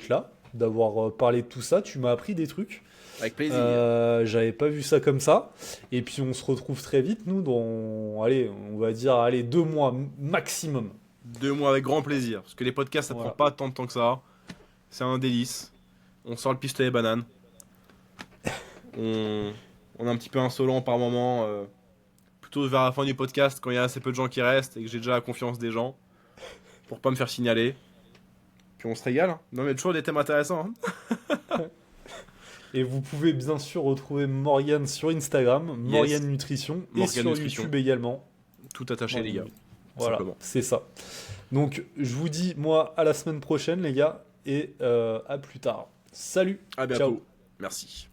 là, d'avoir parlé de tout ça. Tu m'as appris des trucs. Avec plaisir. J'avais pas vu ça comme ça. Et puis on se retrouve très vite, nous, dans, allez, on va dire, allez, 2 mois maximum. 2 mois avec grand plaisir. Parce que les podcasts, ça Voilà. prend pas tant de temps que ça. C'est un délice. On sort le pistolet banane. On est un petit peu insolent par moment. Plutôt vers la fin du podcast, quand il y a assez peu de gens qui restent et que j'ai déjà la confiance des gens. Pour pas me faire signaler. Puis on se régale. Hein. Non, mais toujours des thèmes intéressants. Hein. Et vous pouvez bien sûr retrouver Morgan sur Instagram, Morgan Nutrition, et Morgan sur Nutrition. YouTube également. Tout attaché, les gars. Voilà, Simplement. c'est ça. Donc, je vous dis, moi, à la semaine prochaine, les gars, et à plus tard. Salut. À bientôt. Ciao. Merci.